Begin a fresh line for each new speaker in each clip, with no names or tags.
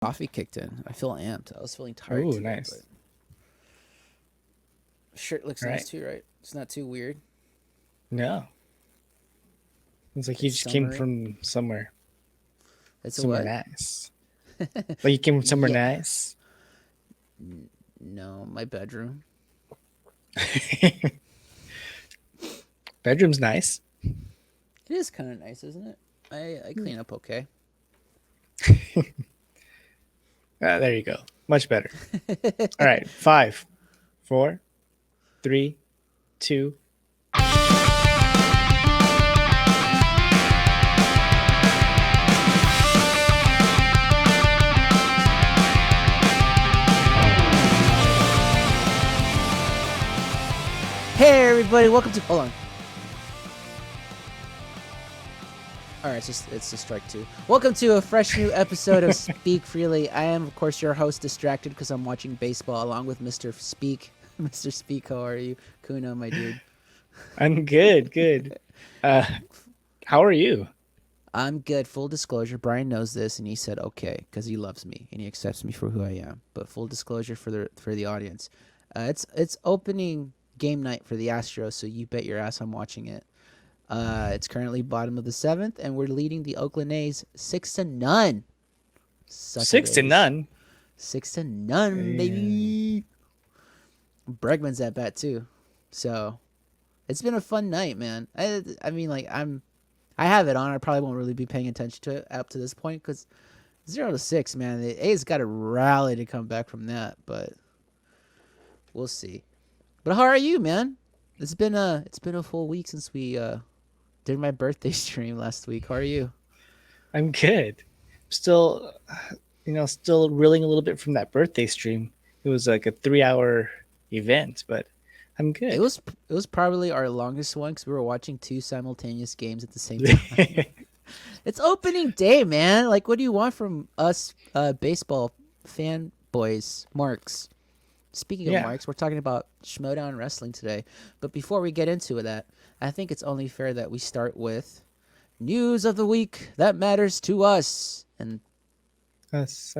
Coffee kicked in. I feel amped. I was feeling tired
Oh,
today, but
nice.
shirt looks
All
nice
right.
too, right? It's not too weird.
No, it's like you
It's
just came
summery.
from somewhere,
It's a
somewhere
what?
nice. Like you came from somewhere
Yeah.
nice.
No, my bedroom.
Bedroom's nice.
It is kind of nice, isn't it? I clean up okay.
There you go. Much better. All right. 5, 4, 3, 2.
Hey everybody, welcome to. Hold on. All right, it's just strike two. Welcome to a fresh new episode of Speak Freely. I am, of course, your host, distracted because I'm watching baseball along with Mr. Speak. Mr. Speak, how are you, Kuno, my dude?
I'm good. Good. Uh, how are you?
I'm good. Full disclosure, Brian knows this, and he said okay because he loves me and he accepts me for who I am. But full disclosure for the audience, it's opening game night for the Astros, so you bet your ass I'm watching it. It's currently bottom of the seventh, and we're leading the Oakland A's 6-0. Suck it,
6 to
A's.
none.
6-0, baby. Bregman's at bat too, so it's been a fun night, man. I mean, like I have it on. I probably won't really be paying attention to it up to this point because 0-6, man. The A's got to rally to come back from that, but we'll see. But how are you, man? It's been a full week since we did my birthday stream last week. How are you?
I'm good. Still, still reeling a little bit from that birthday stream. It was like a 3-hour event, but I'm
It
good.
was it was probably our longest one because we were watching two simultaneous games at the same time. It's opening day, man. Like, what do you want from us, baseball fanboys, marks? Speaking of
Yeah.
marks, we're talking about Schmoedown Wrestling today. But before we get into that, I think it's only fair that we start with news of the week that matters to us. And
Us.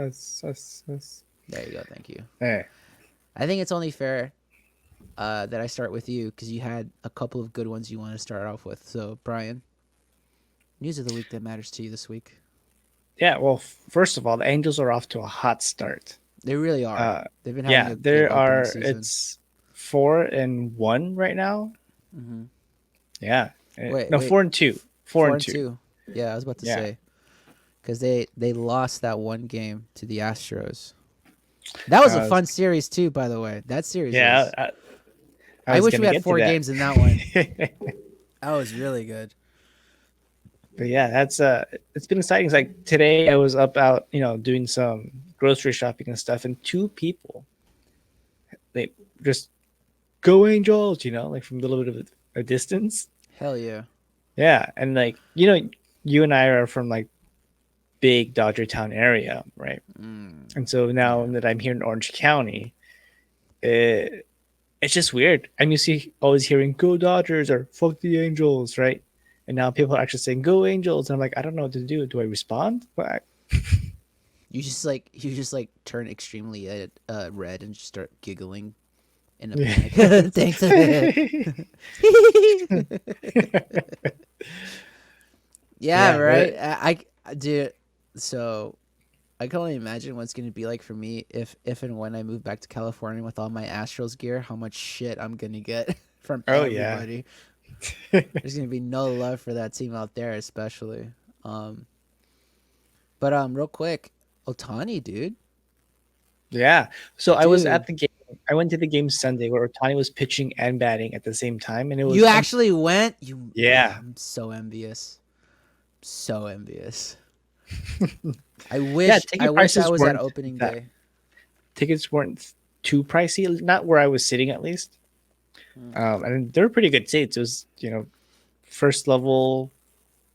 there you go. Thank you.
Hey.
I think it's only fair that I start with you because you had a couple of good ones you want to start off with. So, Brian, news of the week that matters to you this week.
Yeah, well, first of all, the Angels are off to a hot start.
They really are.
Uh,
They've been having
yeah,
a good
there
opening
are.
season.
It's 4-1 right now.
Mm-hmm.
Yeah,
Wait,
no,
wait.
4-2. Four
Four
and
and
two.
two. Yeah, I was about to
Yeah,
say because they lost that one game to the Astros. That was a
I was,
fun series too, by the way. That series
yeah,
was.
I
I
was
wish we
gonna
had
get to
4 games in that one.
that.
That was really good.
But yeah, that's it's been exciting. It's like today I was up out, doing some grocery shopping and stuff, and two people they just go Angels, like from a little bit of a distance.
Hell yeah.
Yeah, and like you and I are from like big Dodger Town area, right? And so now
Yeah.
that I'm here in Orange County, it's just weird. I'm used to always hearing "Go Dodgers" or "Fuck the Angels," right? And now people are actually saying "Go Angels," and I'm like, I don't know what to do. Do I respond?
You just like turn extremely red and just start giggling in a
Yeah.
panic. Thanks. Yeah,
Yeah,
right.
but
I dude. So I can only imagine what it's gonna be like for me if and when I move back to California with all my Astros gear. How much shit I'm gonna get from
oh yeah,
everybody. There's gonna be no love for that team out there, especially. Um, but real quick, Otani, dude,
yeah. So I was
dude,
at the game. I went to the game Sunday where Otani was pitching and batting at the same time, and it
you
was
actually went.
yeah.
I'm so envious, so envious.
Yeah,
I
ticket
wish I
prices
was at
weren't
opening
that
day.
tickets weren't too pricey, not where I was sitting at least.
Hmm.
And they were pretty good seats. It was first level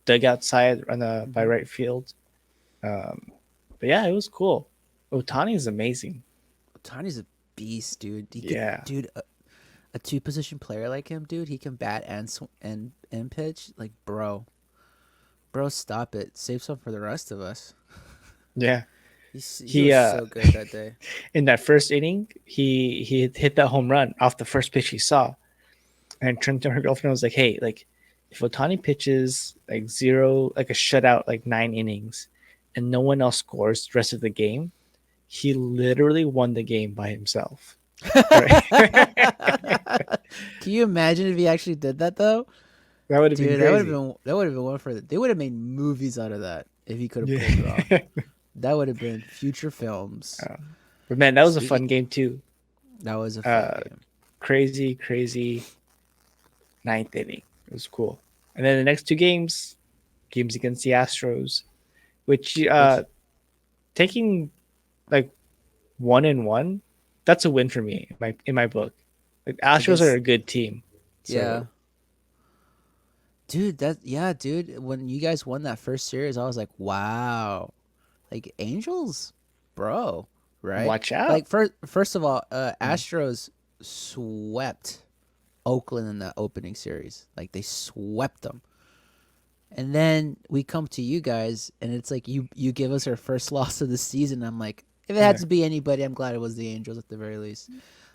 dugout side on the by
Mm-hmm.
right field. Um, but yeah, it was cool. Otani is amazing.
Otani's a beast, dude.
Yeah,
Dude, a two position player like him, dude, he can bat and and pitch. Like, bro, stop it. Save some for the rest of us.
yeah.
He
He
was so good that day.
in that first inning, he hit that home run off the first pitch he saw, and turned to her girlfriend and was like, "Hey, like, if Otani pitches like zero, like a shutout, like 9 innings, and no one else scores the rest of the game, he literally won the game by himself." Right?
Can you imagine if he actually did that though?
That would have been
Dude,
crazy.
that would have been one for they would have made movies out of that if he could have pulled it off.
Yeah.
That would have been future films.
But man, that was a
Speaking,
fun game too.
that was a fun
Uh,
game.
crazy ninth inning. It was cool. And then the next two games against the Astros, which
Which
taking like 1-1, that's a win for me in my book. Like Astros are
against
a good team.
yeah,
So
dude. When you guys won that first series, I was like, wow, like Angels, bro, right?
watch out.
Like first of all, Astros swept Oakland in that opening series. Like they swept them. And then we come to you guys, and it's like you give us our first loss of the season. I'm like, if it had
Yeah.
to be anybody, I'm glad it was the Angels at the very least.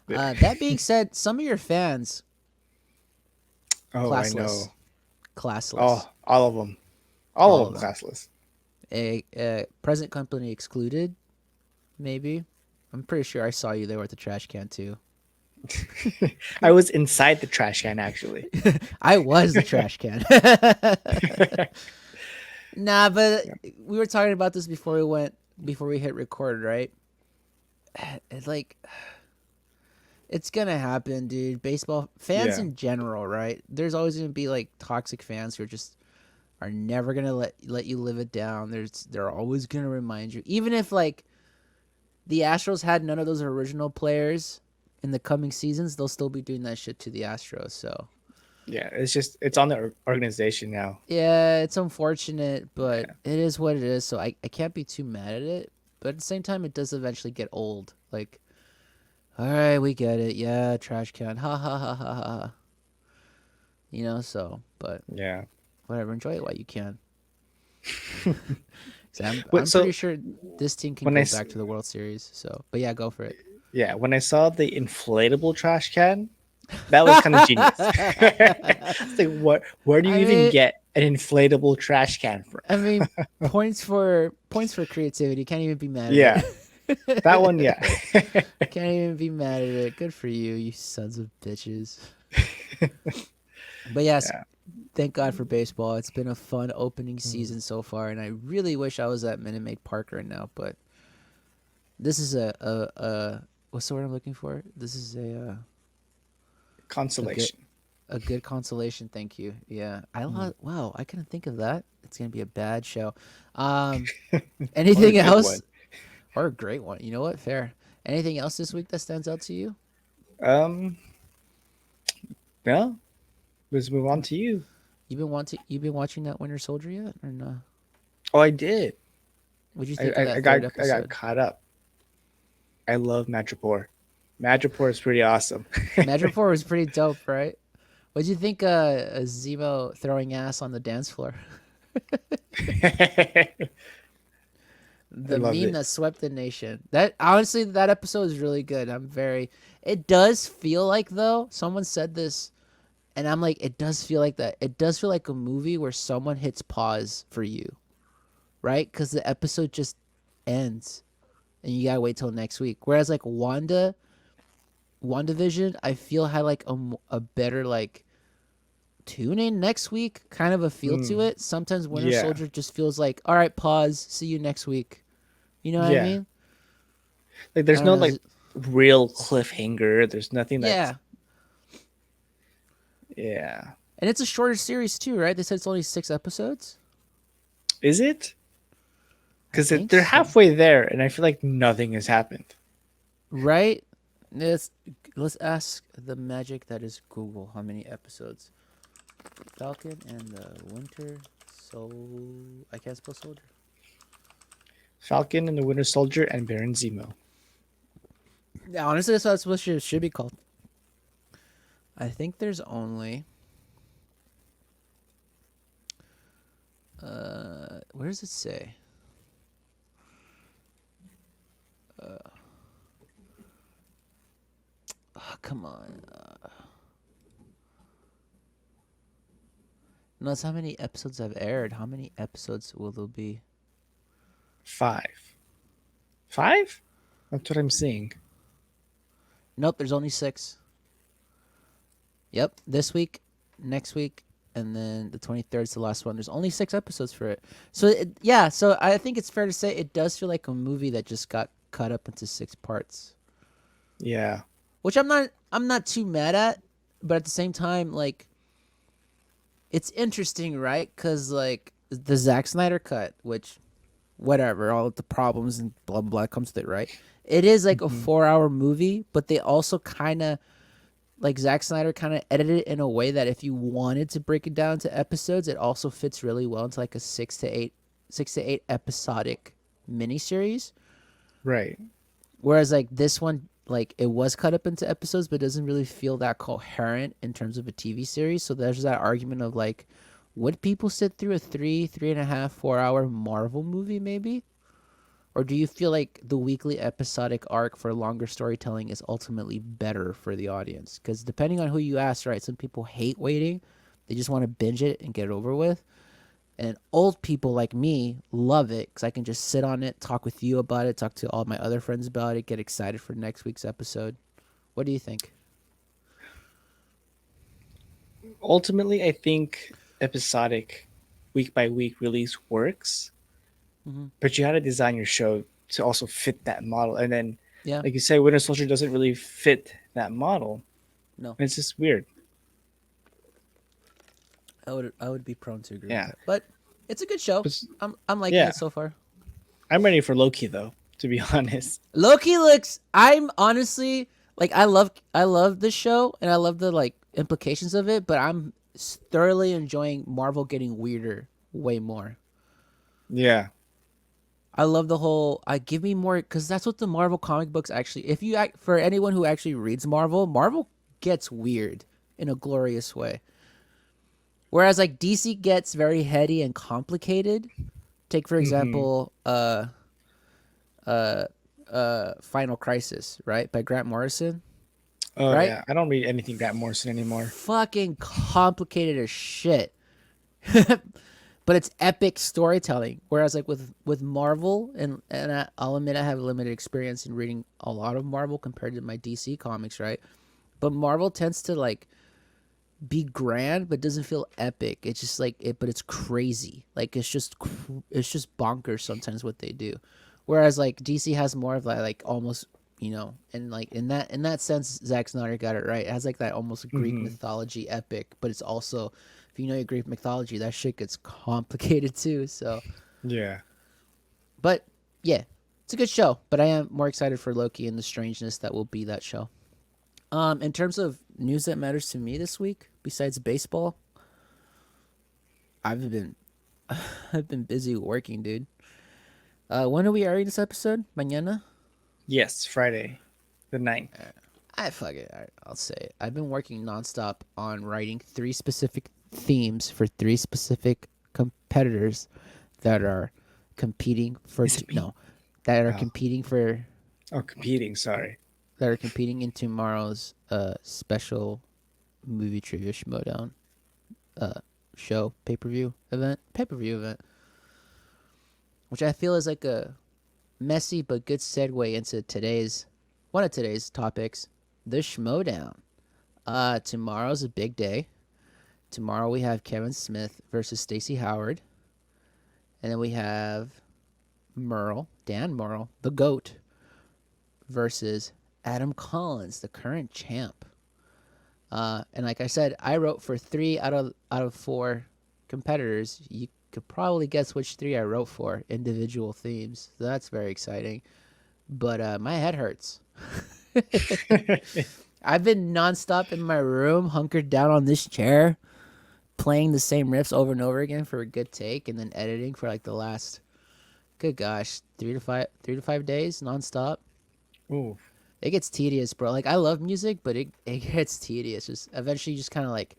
Yeah.
That being said, some of your fans,
Oh, I know.
classless,
All of them. All
all
of
of
them
them.
classless.
A present company excluded, maybe. I'm pretty sure I saw you there with the trash can too.
I was inside the trash can actually.
I was the trash can. Nah, but we were talking about this before we hit record, right? It's like it's gonna happen, dude. Baseball fans
Yeah.
in general, right? There's always gonna be like toxic fans who are never gonna let you live it down. They're always gonna remind you, even if like the Astros had none of those original players in the coming seasons, they'll still be doing that shit to the Astros. So
Yeah, it's on the organization now.
yeah, it's unfortunate, but
Yeah.
it is what it is. So I can't be too mad at it. But at the same time, it does eventually get old. Like, all right, we get it. Yeah, trash can. Ha ha ha ha ha. You know, so, but
Yeah.
whatever. Enjoy it while you can. So
But
I'm pretty
so
sure this team can
when I
go
s-
back to the World Series. So, but yeah, go for it.
yeah, when I saw the inflatable trash can, that was kind of genius. It's like what where do you
I
even
mean,
get an inflatable trash can from?
I mean, points for creativity. Can't even be mad at
Yeah.
it.
That one, yeah.
Can't even be mad at it. Good for you, you sons of bitches. But yes,
Yeah.
thank God for baseball. It's been a fun opening
Mm.
season so far, and I really wish I was at Minute Maid Park right now. But this is a what's the word I'm looking for? This is a good
Consolation.
a good consolation. Thank you. Yeah, I
Mm.
lost. Wow, I couldn't think of that. It's gonna be a bad show.
Or a
Anything
good
else
one.
or a great one? You know what? Fair. Anything else this week that stands out to you?
Um, well, let's move on to you.
You've been watching that Winter Soldier yet or no?
Oh, I did.
What'd you
I,
think of
I, I
that
got
third
I got
episode?
caught up. I love Madripoor. Madripoor is pretty awesome.
Madripoor was pretty dope, right? What'd you think Zemo throwing ass on the dance floor?
I
The
loved
meme
it.
that swept the nation. That honestly, that episode is really good. I'm very. It does feel like though. Someone said this, and I'm like, it does feel like that. It does feel like a movie where someone hits pause for you, right? Because the episode just ends, and you gotta wait till next week. Whereas like WandaVision, I feel had like a better like tune in next week kind of a feel to
Mm,
it. Sometimes Winter
yeah.
Soldier just feels like, all right, pause, see you next week. You know what I
Yeah.
mean?
Like
I
there's
don't
no
know.
like real cliffhanger. There's nothing that's
Yeah.
yeah.
And it's a shorter series too, right? They said it's only 6 episodes.
Is it?
I
Because
think
they're
so.
halfway there, and I feel like nothing has happened.
Right? Let's let's ask the magic that is Google how many episodes. Falcon and the Winter Soul. I can't spell soldier.
Falcon and the Winter Soldier and Baron Zemo.
Yeah, honestly, that's what it's supposed to should be called. I think there's only. Where does it say? come on. Notice how many episodes have aired. How many episodes will there be?
5. 5? That's what I'm seeing.
Nope, there's only 6. Yep, this week, next week, and then the 23rd is the last one. There's only 6 episodes for it. So so I think it's fair to say it does feel like a movie that just got cut up into 6 parts.
Yeah.
Which I'm not too mad at, but at the same time, like, it's interesting, right? Because, like, the Zack Snyder cut, which, whatever, all of the problems and blah, blah, blah comes with it, right? It is like a 4-hour movie, but they also kind of, like, Zack Snyder kind of edited it in a way that if you wanted to break it down to episodes, it also fits really well into, like, a 6 to 8 episodic miniseries.
Right.
Whereas, like, this one, like, it was cut up into episodes, but it doesn't really feel that coherent in terms of a TV series. So there's that argument of, like, would people sit through a 3.5, 4-hour Marvel movie maybe? Or do you feel like the weekly episodic arc for longer storytelling is ultimately better for the audience? Because depending on who you ask, right, some people hate waiting. They just want to binge it and get it over with. And old people like me love it because I can just sit on it, talk with you about it, talk to all my other friends about it, get excited for next week's episode. What do you think?
Ultimately, I think episodic, week by week release works, but you got to design your show to also fit that model. And then,
Yeah.
like you say, Winter Soldier doesn't really fit that model.
No.
It's just weird.
I would be prone to agree
Yeah.
with that. But it's a good show.
But-
I'm liking
yeah.
it so far.
I'm ready for Loki, though, to be honest.
Loki looks. I'm honestly like I love this show and I love the, like, implications of it, but I'm thoroughly enjoying Marvel getting weirder way more.
Yeah.
I love the whole. I give me more because that's what the Marvel comic books actually. If you for anyone who actually reads Marvel, Marvel gets weird in a glorious way. Whereas, like, DC gets very heady and complicated. Take for example, Final Crisis, right, by Grant Morrison.
Oh,
Right?
yeah. I don't read anything Grant Morrison anymore.
Fucking complicated as shit. But it's epic storytelling. Whereas, like, with Marvel, and I'll admit I have limited experience in reading a lot of Marvel compared to my DC comics, right? But Marvel tends to, like, be grand but doesn't feel epic. It's just like it, but it's crazy. Like, it's just bonkers sometimes what they do. Whereas, like, DC has more of like almost, and, like, in that sense, Zack Snyder got it right. It has, like, that almost Greek mythology epic, but it's also, if you know your Greek mythology, that shit gets complicated too. So
Yeah.
but yeah, it's a good show. But I am more excited for Loki and the strangeness that will be that show. In terms of news that matters to me this week, besides baseball, I've been busy working, dude. When are we airing this episode? Mañana?
Yes, Friday, the 9th.
Fuck it. I'll say it. I've been working nonstop on writing 3 specific themes for 3 specific competitors that are competing for competing for
Oh, competing. Sorry.
that are competing in tomorrow's special Movie Trivia Schmoedown show pay-per-view event, which I feel is like a messy but good segue into one of today's topics, the Schmoedown. Tomorrow's a big day. Tomorrow we have Kevin Smith versus Stacey Howard, and then we have Dan Murrell, the GOAT, versus Adam Collins, the current champ. And like I said, I wrote for 3 out of 4 competitors. You could probably guess which 3 I wrote for, individual themes. So that's very exciting. But my head hurts. I've been nonstop in my room, hunkered down on this chair, playing the same riffs over and over again for a good take, and then editing for, like, the last, good gosh, 3 to 5 days nonstop.
Ooh.
It gets tedious, bro. Like, I love music, but it gets tedious. Just eventually, just kind of like,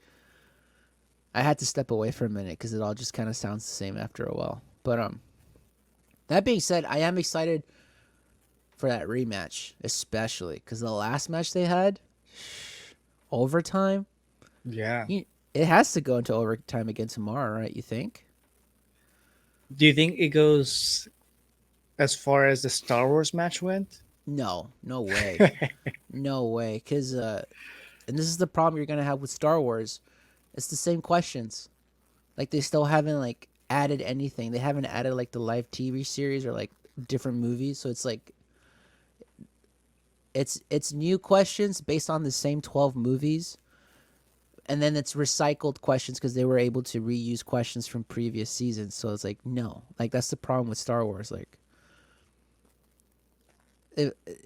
I had to step away for a minute because it all just kind of sounds the same after a while. But that being said, I am excited for that rematch, especially because the last match they had, Overtime?
Yeah.
It has to go into overtime again tomorrow, right? You think?
Do you think it goes as far as the Star Wars match went?
No, no way. No way. Because, and this is the problem you're going to have with Star Wars. It's the same questions. Like, they still haven't, like, added anything. They haven't added, like, the live TV series or, like, different movies. So it's like, it's new questions based on the same 12 movies. And then it's recycled questions because they were able to reuse questions from previous seasons. So it's like, no. Like, that's the problem with Star Wars. Like,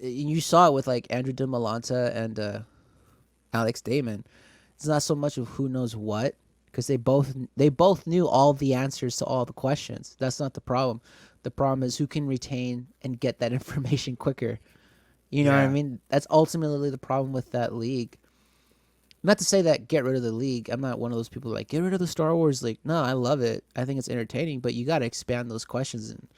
you saw it with, like, Andrew DiMolanta and Alex Damon. It's not so much of who knows what, because they both knew all the answers to all the questions. That's not the problem. The problem is who can retain and get that information quicker. You know what I mean? That's ultimately the problem with that league. Not to say that get rid of the league. I'm not one of those people like get rid of the Star Wars league. No, I love it. I think it's entertaining, but you got to expand those questions. And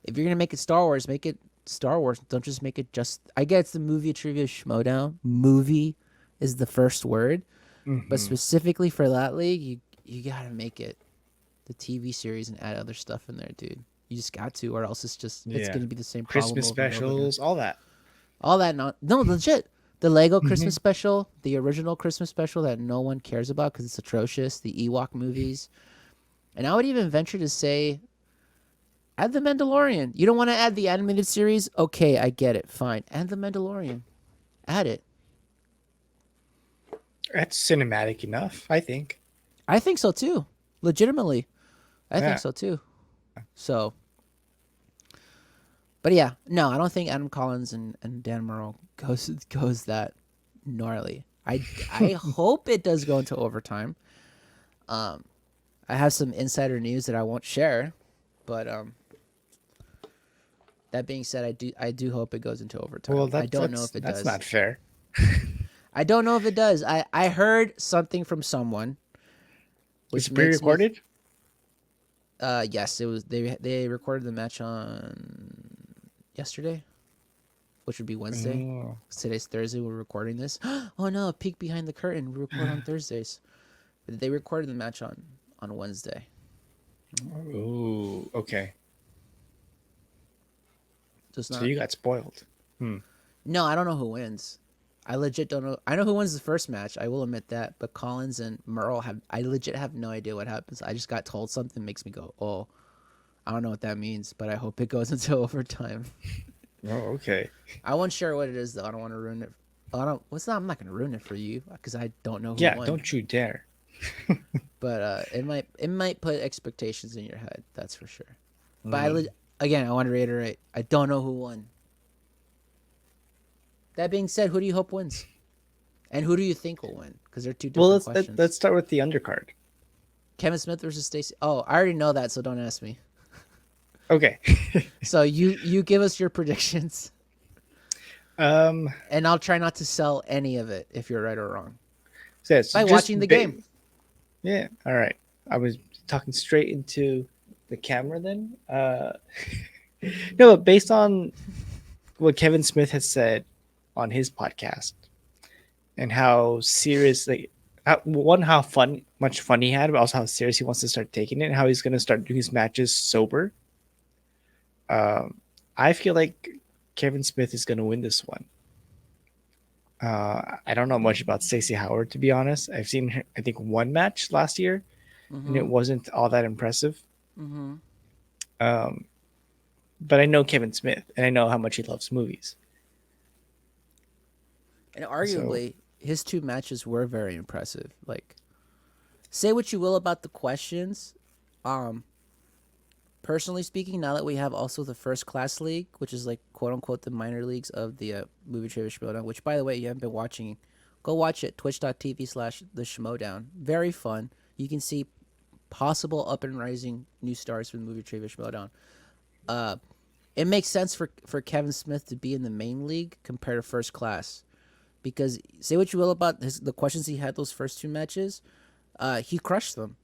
if you're gonna make it Star Wars, make it Star Wars. Don't just make it just. I get it's the movie trivia schmoedown. Movie is the first word, but specifically for that league, you gotta make it the TV series and add other stuff in there, dude. You just got to, or else it's gonna be the same problem.
Christmas
over and over again.
specials, all that.
All that no legit. The Lego Christmas special, the original Christmas special that no one cares about because it's atrocious. The Ewok movies, and I would even venture to say, add the Mandalorian. You don't want to add the animated series? Okay, I get it. Fine, add the Mandalorian. Add it.
That's cinematic enough, I think.
I think so too. Legitimately, I think so too. So, but yeah, no, I don't think Adam Collins and Dan Murrell goes that gnarly. I hope it does go into overtime. I have some insider news that I won't share, but that being said, I do hope it goes into overtime.
Well,
I don't know if it does.
That's not fair.
I don't know if it does. I heard something from someone.
Was it pre-recorded?
Yes, it was. They recorded the match on yesterday, which would be Wednesday.
Oh.
Today's Thursday. We're recording this. Oh no! A peek behind the curtain. We record on Thursdays. They recorded the match on Wednesday.
Oh, okay.
So
you got spoiled.
No, I don't know who wins. I legit don't know. I know who wins the first match. I will admit that. But Collins and Murrell I legit have no idea what happens. I just got told something makes me go, oh, I don't know what that means, but I hope it goes into overtime.
Oh, okay.
I won't share what it is though. I don't want to ruin it. I'm not gonna ruin it for you because I don't know who won.
Yeah, don't you dare.
But it might put expectations in your head. That's for sure. But again, I want to reiterate. I don't know who won. That being said, who do you hope wins? And who do you think will win? Because they're two different questions.
Let's start with the undercard.
Kevin Smith versus Stacey. Oh, I already know that, so don't ask me.
Okay.
So you give us your predictions. And I'll try not to sell any of it if you're right or wrong. By watching the game.
Yeah. All right. I was talking straight into the camera then. No, but based on what Kevin Smith has said on his podcast and how serious, how much fun he had, but also how serious he wants to start taking it and how he's going to start doing his matches sober. I feel like Kevin Smith is going to win this one. I don't know much about Stacey Howard, to be honest. I've seen her, I think, one match last year, and it wasn't all that impressive. But I know Kevin Smith, and I know how much he loves movies.
And arguably, his two matches were very impressive. Like, say what you will about the questions. Personally speaking, now that we have also the first class league, which is like quote unquote the minor leagues of the Movie Trivia Schmoedown, which by the way, you haven't been watching, go watch it. Twitch.tv/the Schmoedown. Very fun. You can see possible up and rising new stars for the Movie Trivia Schmoedown. It makes sense for Kevin Smith to be in the main league compared to first class. Because say what you will about the questions he had those first two matches, he crushed them.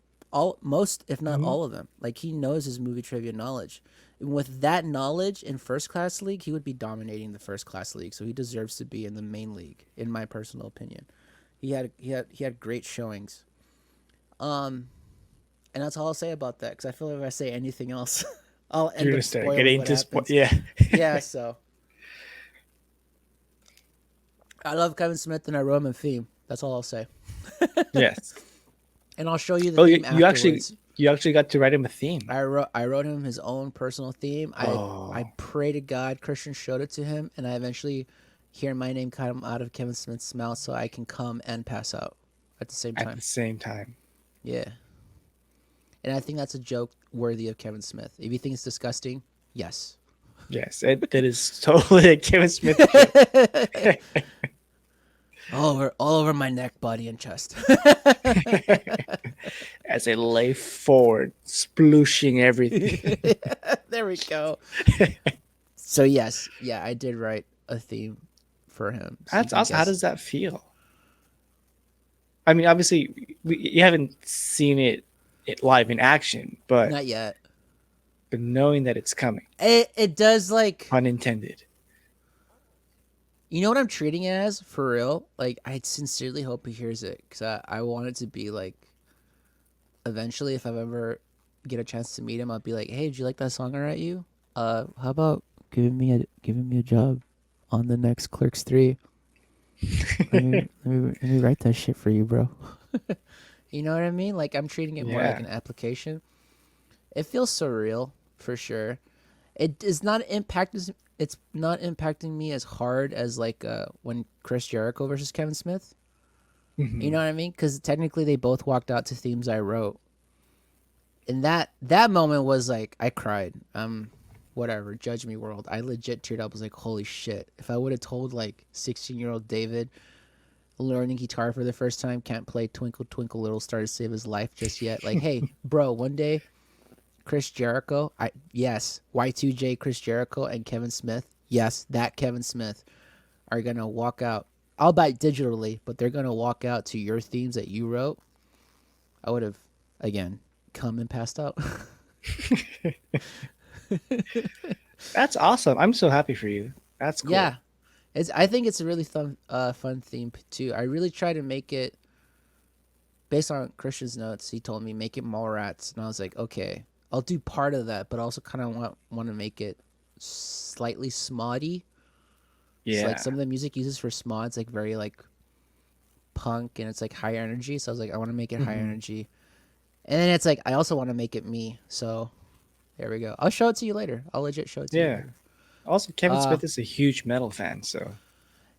most, if not
Mhm.
all of them. Like he knows his movie trivia knowledge. And with that knowledge in first class league, he would be dominating the first class league. So he deserves to be in the main league, in my personal opinion. He had great showings. And that's all I'll say about that. Because I feel like if I say anything else, I'll
You're
end
gonna
up
start
spoiling
getting
what
into
happens.
yeah.
Yeah. So I love Kevin Smith, and I wrote him a theme. That's all I'll say.
Yes.
And I'll show you the
Oh,
theme
you actually
afterwards.
got to write him a theme.
I wrote him his own personal theme. I
Oh,
pray to God Christian showed it to him, and I eventually hear my name come out of Kevin Smith's mouth, so I can come and pass out at the same
at
time.
the same time.
Yeah, and I think that's a joke worthy of Kevin Smith. If you think it's disgusting, yes.
Yes, that is totally a Kevin Smith joke.
all over my neck, body, and chest.
As I lay forward, splooshing everything.
There we go. So yes, yeah, I did write a theme for him. So
That's awesome. How does that feel? I mean, obviously, you haven't seen it live in action, but
Not yet.
knowing that it's coming,
It does, like,
pun intended.
you know what I'm treating it as for real. Like I sincerely hope he hears it because I want it to be like, eventually if I ever get a chance to meet him, I'll be like, hey, did you like that song I wrote you? How about giving me a job on the next Clerks 3? Let me write that shit for you, bro. You know what I mean? Like I'm treating it more like
Yeah.
an application. It feels surreal for sure. It is not impacting. It's not impacting me as hard as like when Chris Jericho versus Kevin Smith. You
Mhm.
know what I mean? Because technically they both walked out to themes I wrote, and that moment was like I cried. Whatever, judge me, world. I legit teared up. I was like, holy shit! If I would have told like 16-year-old David learning guitar for the first time can't play Twinkle Twinkle Little Star to save his life just yet, like, hey, bro, one day Chris Jericho, yes, Y2J Chris Jericho and Kevin Smith, yes, that Kevin Smith are gonna walk out, albeit digitally, but they're gonna walk out to your themes that you wrote. I would have, again, come and passed out.
That's awesome. I'm so happy for you. That's cool.
Yeah, I think it's a really fun theme too. I really try to make it based on Christian's notes. He told me make it Mallrats, and I was like, okay, I'll do part of that, but I also kind of want to make it slightly smoddy. So like
Yeah.
some of the music uses for smod, it's like very like punk and it's like high energy. So I was like, I want to make it high
Hmm.
energy, and then it's like I also want to make it me. So there we go. I'll show it to you later. I'll legit show it to you
Yeah.
later.
Also, Kevin
Uh,
Smith is a huge metal fan, so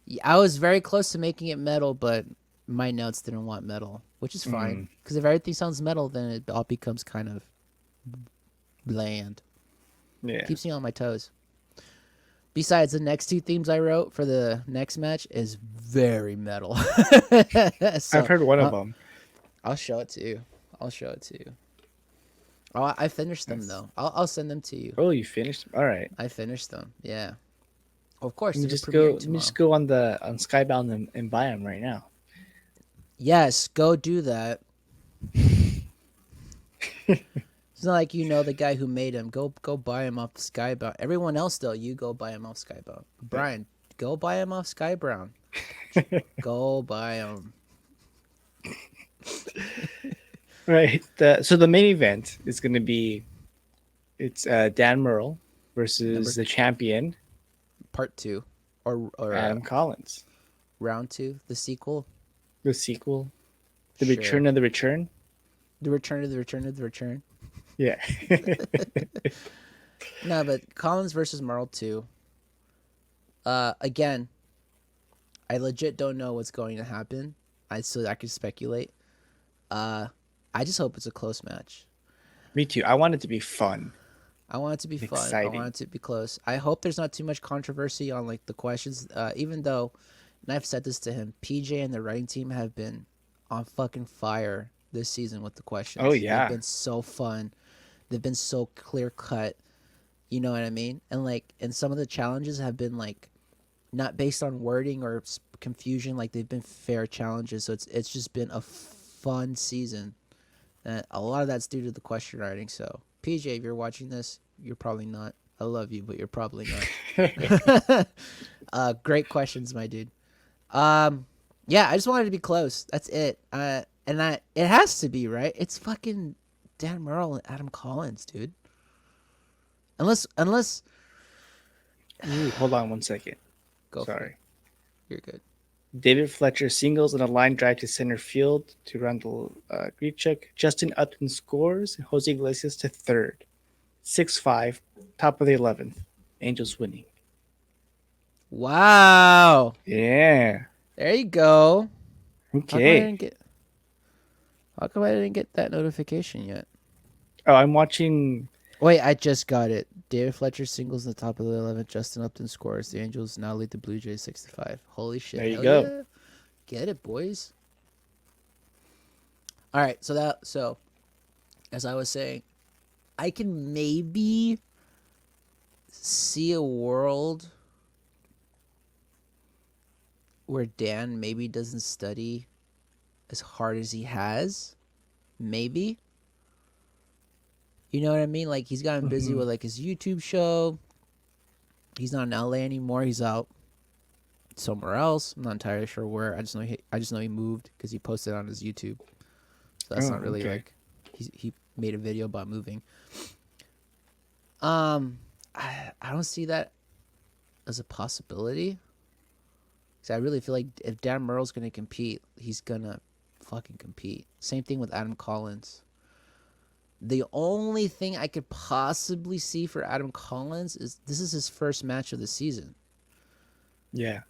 yeah, I was very close to making it metal, but my notes didn't want metal, which is fine.
mm,
Because if everything sounds metal, then it all becomes kind of bland.
yeah.
Keeps me on my toes. Besides, the next two themes I wrote for the next match is very metal.
I've
So
heard one of
uh,
them.
I'll show it to you. I'll show it to you. Oh, I finished them
That's,
though. I'll send them to you.
oh, you finished? All right.
I finished them. Yeah. Of course,
Let me
they're
just go.
premiering
Let me
tomorrow.
just go on Skybound and buy them right now.
Yes, go do that. It's not like you know the guy who made him. Go buy him off Skybound. Everyone else though, you go buy him off Skybound. Brian, go buy him off Skybound. Go buy him.
Right. So the main event is going to be it's Dan Murrell versus the champion
Part 2 or
Adam Collins.
round 2, the sequel.
The sequel, the
Sure.
return of the return.
The return of the return of the return.
Yeah.
No, but Collins versus Merle 2. Again, I legit don't know what's going to happen. I could speculate. I just hope it's a close match.
Me too. I want it to be fun.
I want it to be fun. I
Exciting.
want it to be close. I hope there's not too much controversy on like the questions. Even though, and I've said this to him, PJ and the writing team have been on fucking fire this season with the questions.
Oh, yeah.
They've been so fun. They've been so clear cut. You know what I mean? And some of the challenges have been like not based on wording or confusion. Like they've been fair challenges. So it's just been a fun season And a lot of that's due to the question writing. So, PJ, if you're watching this, you're probably not. I love you, but you're probably not. Great questions, my dude. Yeah, I just wanted to be close. That's it. It has to be right. It's fucking Dan Merle and Adam Collins, dude. Unless
Ooh, hold on one second.
go for it.
Sorry.
You're good.
David Fletcher singles and a line drive to center field to Randall Grichuk. Justin Upton scores. And Jose Iglesias to third. 6-5, top of the 11th. Angels winning.
Wow.
Yeah.
There you go.
Okay.
How come I didn't get that notification yet?
Oh, I'm watching.
Wait, I just got it. David Fletcher singles in the top of the 11th. Justin Upton scores. The Angels now lead the Blue Jays 6-5. Holy shit.
There you
Hell
go.
yeah. Get it, boys. All right, so as I was saying, I can maybe see a world where Dan maybe doesn't study as hard as he has. Maybe. You know what I mean? Like, he's gotten busy with like his YouTube show. He's not in LA anymore. He's out somewhere else. I'm not entirely sure where. I just know he moved because he posted on his YouTube. So that's not really like he made a video about moving. I don't see that as a possibility. Because I really feel like if Dan Merle's gonna compete, he's gonna fucking compete. Same thing with Adam Collins. The only thing I could possibly see for Adam Collins is this is his first match of the season.
Yeah.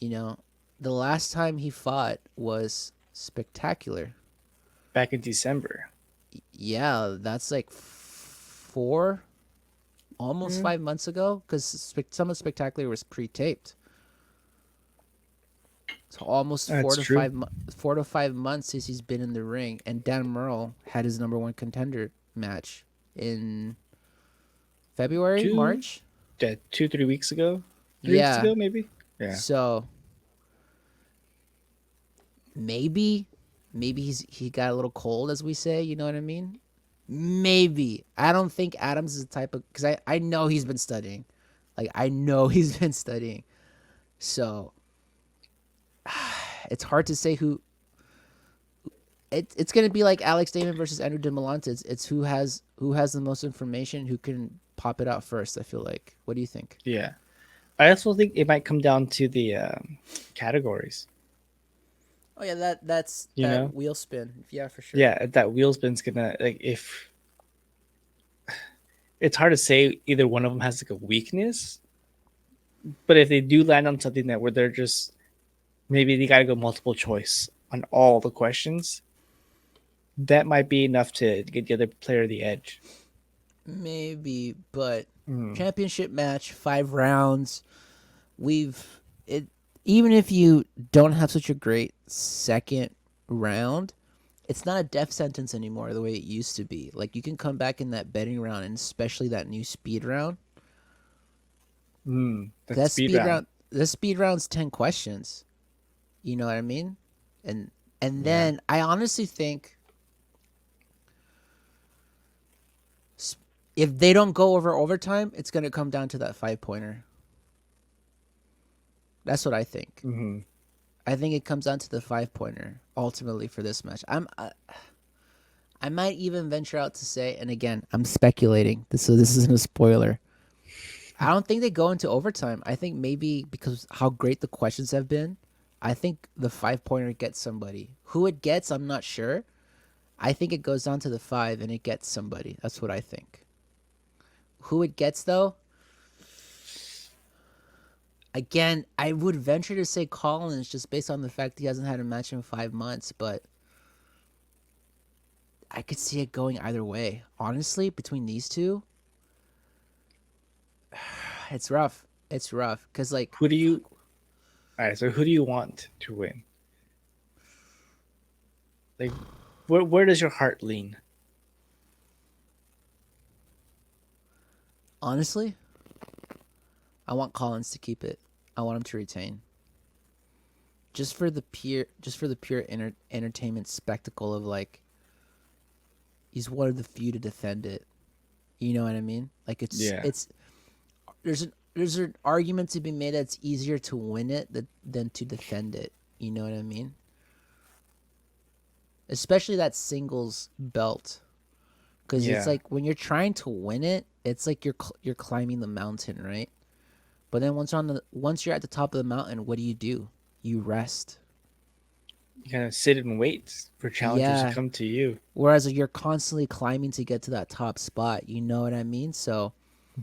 You know, the last time he fought was spectacular.
Back in December.
Yeah, that's like almost 5 months ago, because some of Spectacular was pre-taped. So almost
That's
4 to 5 months since he's been in the ring, and Dan Merle had his number one contender match in February, March.
Yeah, 2-3 weeks ago. 3 weeks ago, maybe. Yeah.
So maybe he got a little cold, as we say. You know what I mean? Maybe. I don't think Adams is the type of, because I know he's been studying. Like, I know he's been studying. So it's hard to say who. It's going to be like Alex Damon versus Andrew DeMolante. It's who has the most information, who can pop it out first, I feel like. What do you think?
Yeah. I also think it might come down to the categories.
Oh, yeah, that's
You know?
wheel spin. Yeah, for sure.
Yeah, that wheel spin's gonna, like, if it's hard to say either one of them has like a weakness, but if they do land on something that where they're just maybe they gotta go multiple choice on all the questions, that might be enough to get the other player the edge.
Maybe, but championship match, 5 rounds. Even if you don't have such a great second round, it's not a death sentence anymore the way it used to be. Like, you can come back in that betting round, and especially that new speed round.
That speed round.
The speed round's 10 questions. You know what I mean? And then I honestly think if they don't go over overtime, it's going to come down to that 5-pointer. That's what I think. I think it comes down to the 5-pointer ultimately for this match. I might even venture out to say, and again, I'm speculating. This isn't a spoiler. I don't think they go into overtime. I think maybe because how great the questions have been, I think the 5-pointer gets somebody. Who it gets, I'm not sure. I think it goes down to the 5 and it gets somebody. That's what I think. Who it gets, though? Again, I would venture to say Collins just based on the fact he hasn't had a match in 5 months, but I could see it going either way. Honestly, between these two, it's rough. It's rough because, like,
All right, so who do you want to win? Like, where does your heart lean?
Honestly, I want Collins to keep it. I want him to retain. Just for the pure entertainment spectacle of, like, he's one of the few to defend it. You know what I mean? Like
Yeah.
there's an argument to be made that it's easier to win it than to defend it. You know what I mean? Especially that singles belt, because it's
Yeah.
like when you're trying to win it, it's like you're climbing the mountain, right? But then once you're at the top of the mountain, what do? You rest.
You kind of sit and wait for challenges to
Yeah.
come to you.
Whereas you're constantly climbing to get to that top spot. You know what I mean? So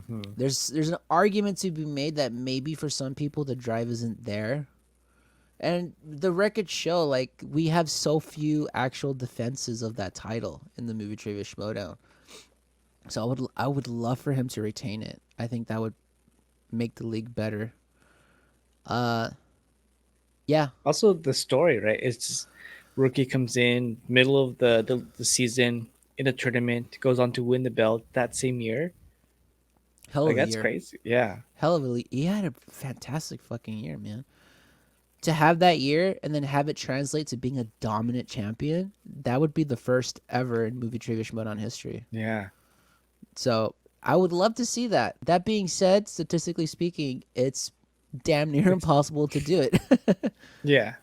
Hmm.
there's an argument to be made that maybe for some people the drive isn't there. And the records show like we have so few actual defenses of that title in the movie trivia Schmoedown. So I would love for him to retain it. I think that would make the league better. Uh yeah.
Also, the story, right? It's just, rookie comes in middle of the season in a tournament, goes on to win the belt that same year.
Hell
Like
of a
that's
year.
crazy. Yeah.
Hell of a he had a fantastic fucking year, man. To have that year and then have it translate to being a dominant champion, that would be the first ever in movie trivia Schmoedown history.
Yeah.
So I would love to see that. That being said, statistically speaking, it's damn near
It's,
impossible to do it.
yeah.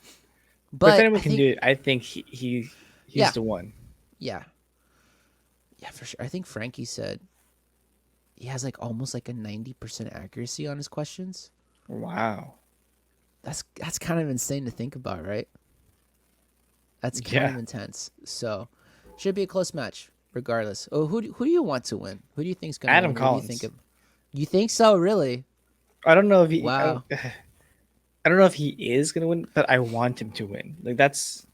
But if
But I
anyone can
think,
do it, I think he's
yeah,
the one.
yeah, yeah, for sure. I think Frankie said he has like almost like a 90% accuracy on his questions.
Wow.
That's kind of insane to think about, right? That's kind of
Yeah.
intense. So should be a close match, regardless. Oh, who do you want to win? Who do you think's gonna
Adam
win? What do you think
Collins.
of? You think so? Really?
I don't know if he.
Wow.
I don't know if he is gonna win, but I want him to win. Like that's.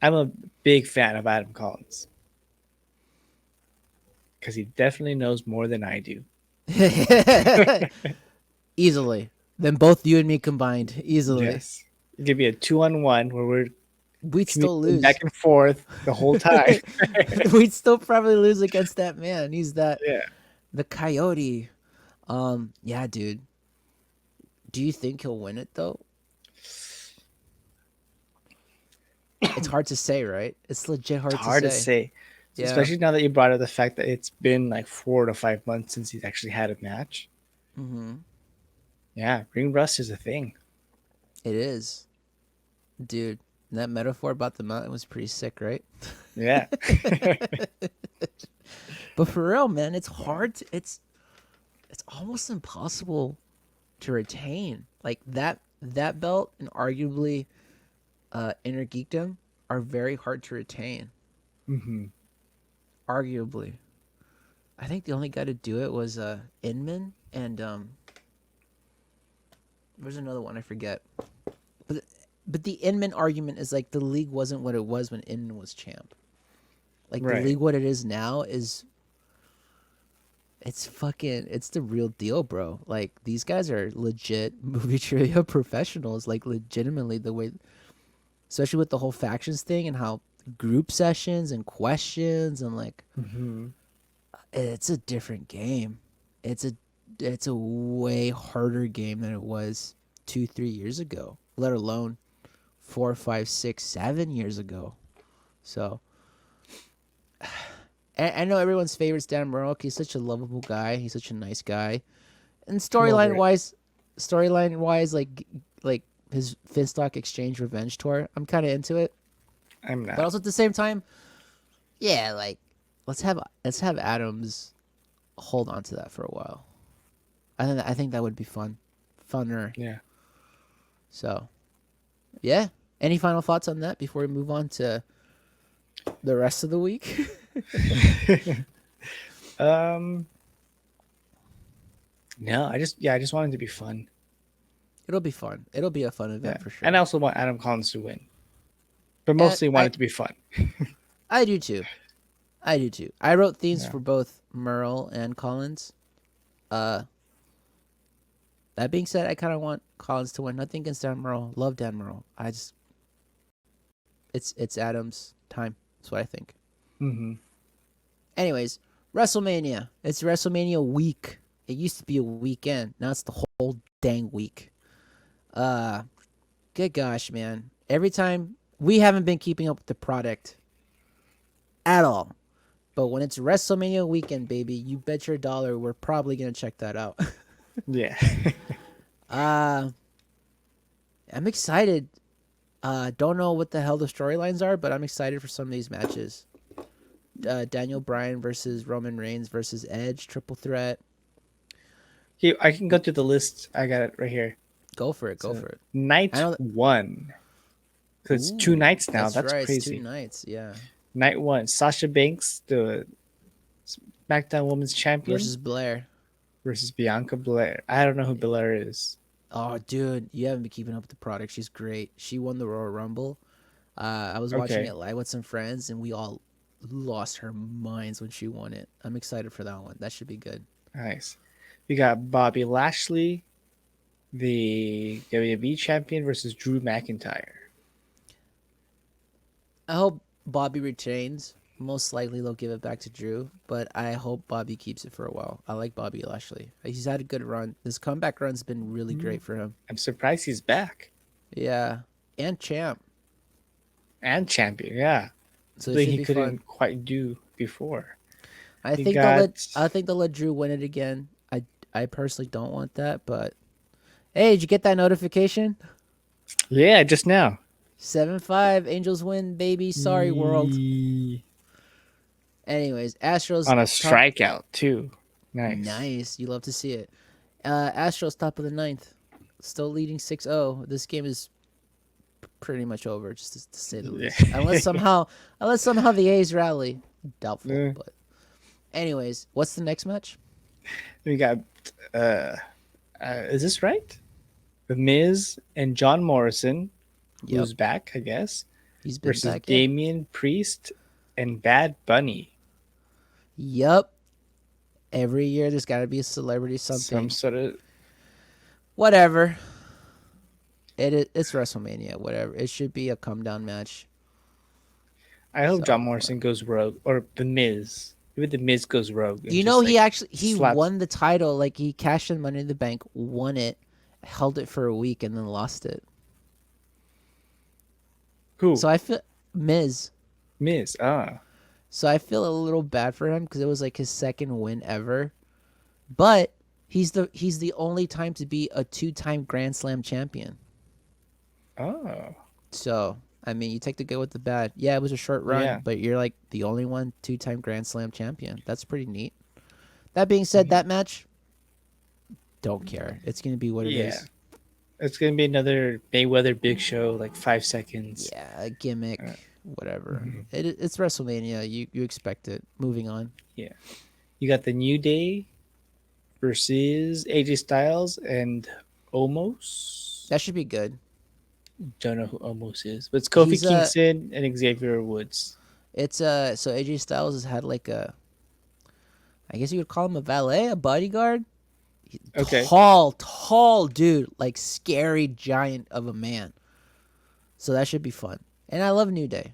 I'm a big fan of Adam Collins because he definitely knows more than I do.
Easily. Then both you and me combined. Easily.
Yes. It could be a 2-on-1 where we're
We'd still
communicating
lose.
back and forth the whole time.
We'd still probably lose against that man. He's
Yeah.
the Coyote. Yeah, dude. Do you think he'll win it though? It's hard to say, right? It's legit
It's
hard to
hard to
say.
say,
Yeah.
especially now that you brought up the fact that it's been like 4 to 5 months since he's actually had a match.
Mm-hmm.
Yeah, ring rust is a thing.
It is, dude. That metaphor about the mountain was pretty sick, right?
Yeah.
But for real, man, it's
Yeah.
hard. It's almost impossible to retain. Like that belt and arguably Inner Geekdom are very hard to retain.
Hmm.
Arguably, I think the only guy to do it was Inman and there's another one I forget. But the Inman argument is like the league wasn't what it was when Inman was champ. Like the
Right.
league, what it is now is it's the real deal, bro. Like these guys are legit movie trivia professionals. Like legitimately the way, especially with the whole factions thing and how group sessions and questions and like
Hmm.
it's a different game. It's a way harder game than it was 2-3 years ago, let alone 4, 5, 6, 7 years ago. So I know everyone's favorite's Dan Murrock. He's such a lovable guy. He's such a nice guy. And
I'm over it.
storyline wise, like his Finstock Exchange Revenge tour, I'm kind of into it.
I'm
But
not.
also at the same time, yeah, like let's have Adams hold on to that for a while. I think that would be funner.
Yeah.
So yeah. Any final thoughts on that before we move on to the rest of the week?
um. No, I just want it to be fun.
It'll be fun. It'll be a fun
Yeah,
event for sure.
and I also want Adam Collins to win, but
And
mostly want it to be fun.
I do too. I do too. I wrote themes
Yeah.
for both Merle and Collins. Uh, that being said, I kind of want Collins to win. Nothing against Dan Merle. Love Dan Merle. It's Adams' time. That's what I think.
Hmm.
Anyways, WrestleMania. It's WrestleMania week. It used to be a weekend. Now it's the whole dang week. Good gosh, man. Every time we haven't been keeping up with the product at all. But when it's WrestleMania weekend, baby, you bet your dollar we're probably gonna check that out.
Yeah.
uh, I'm excited. Don't know what the hell the storylines are, but I'm excited for some of these matches. Daniel Bryan versus Roman Reigns versus Edge, triple threat.
Here, I can go through the list. I got it right here.
Go for it. Go
So
for it. I
night
know.
one. Because it's two
Ooh,
nights now.
that's
That's
right. It's 2
crazy.
nights. Yeah.
Night one. Sasha Banks, the SmackDown Women's Champion,
Versus Blair.
versus Bianca Belair. I don't know who Belair is.
Oh, dude, you haven't been keeping up with the product. She's great. She won the Royal Rumble. I was watching
Okay.
it live with some friends, and we all lost our minds when she won it. I'm excited for that one. That should be good.
Nice. We got Bobby Lashley, the WWE Champion, versus Drew McIntyre.
I hope Bobby retains. Most likely they'll give it back to Drew, but I hope Bobby keeps it for a while. I like Bobby Lashley. He's had a good run. This comeback run's been really great for him.
I'm surprised he's back.
Yeah, and champ.
And champion, yeah.
So it
Something
should
he
be
couldn't
fun.
quite do before.
I
We
think
got
they'll let Drew win it again. I personally don't want that, but hey, did you get that notification?
yeah, just now.
7-5 Angels win, baby. Sorry, world. Anyways, Astros
On a
top-
strikeout too. Nice.
Nice. You love to see it. Astros top of the ninth. Still leading 6-0. This game is pretty much over, just to say the least.
Yeah.
Unless somehow the A's rally. Doubtful.
Yeah.
But anyways, what's the next match?
We got is this right? The Miz and John Morrison,
Yep.
who's back, I guess,
He's been
versus
back. Yeah.
Damian Priest and Bad Bunny.
Yep. Every year there's got to be a celebrity something.
Some sort of
Whatever. It's WrestleMania. Whatever. It should be a come down match.
I hope
So,
John Morrison goes rogue, or the Miz. Maybe the Miz goes rogue. and
You
just,
know,
like,
he
slaps-
won the title. Like, he cashed in Money in the Bank, won it, held it for a week, and then lost it.
Who?
So I feel Miz.
Miz.
So I feel a little bad for him because it was like his second win ever. But he's the only time to be a 2-time Grand Slam champion.
Oh.
So I mean, you take the good with the bad. Yeah, it was a short run,
Yeah.
but you're like the only 2-time Grand Slam champion. That's pretty neat. That being said, that match, don't care. It's gonna be what it
Yeah.
is.
It's gonna be another Mayweather Big Show, like 5 seconds.
Yeah, a gimmick, whatever.
Mhm.
It's WrestleMania. You expect it. Moving on.
You got the New Day versus AJ Styles and Omos.
That should be good.
Don't know who Omos is, but it's Kofi
He's,
Kingston and Xavier Woods.
It's so AJ Styles has had like I guess you would call him a valet, a bodyguard.
Okay.
Tall dude, like scary giant of a man. So that should be fun. And I love New Day.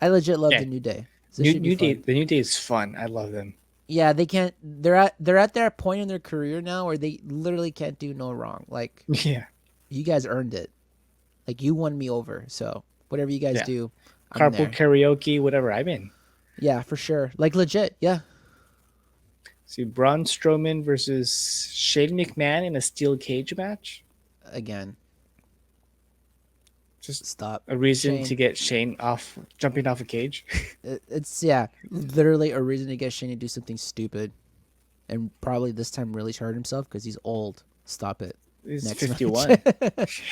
I legit love
Yeah.
the New Day. So it should be
New Day.
fun.
The New Day is fun. I love them.
Yeah, they can't. They're at that point in their career now where they literally can't do no wrong. Like
Yeah.
you guys earned it. Like you won me over. So whatever you guys
Yeah.
do, I'm there.
Carpool karaoke, whatever. I'm in.
Yeah, for sure. Like legit. Yeah.
See Braun Strowman versus Shane McMahon in a steel cage match.
Again,
Just
stop.
a reason
Shane.
to get Shane off jumping off a cage.
It's literally a reason to get Shane to do something stupid, and probably this time really hurt himself because he's old. Stop it.
He's
Next
51.
match.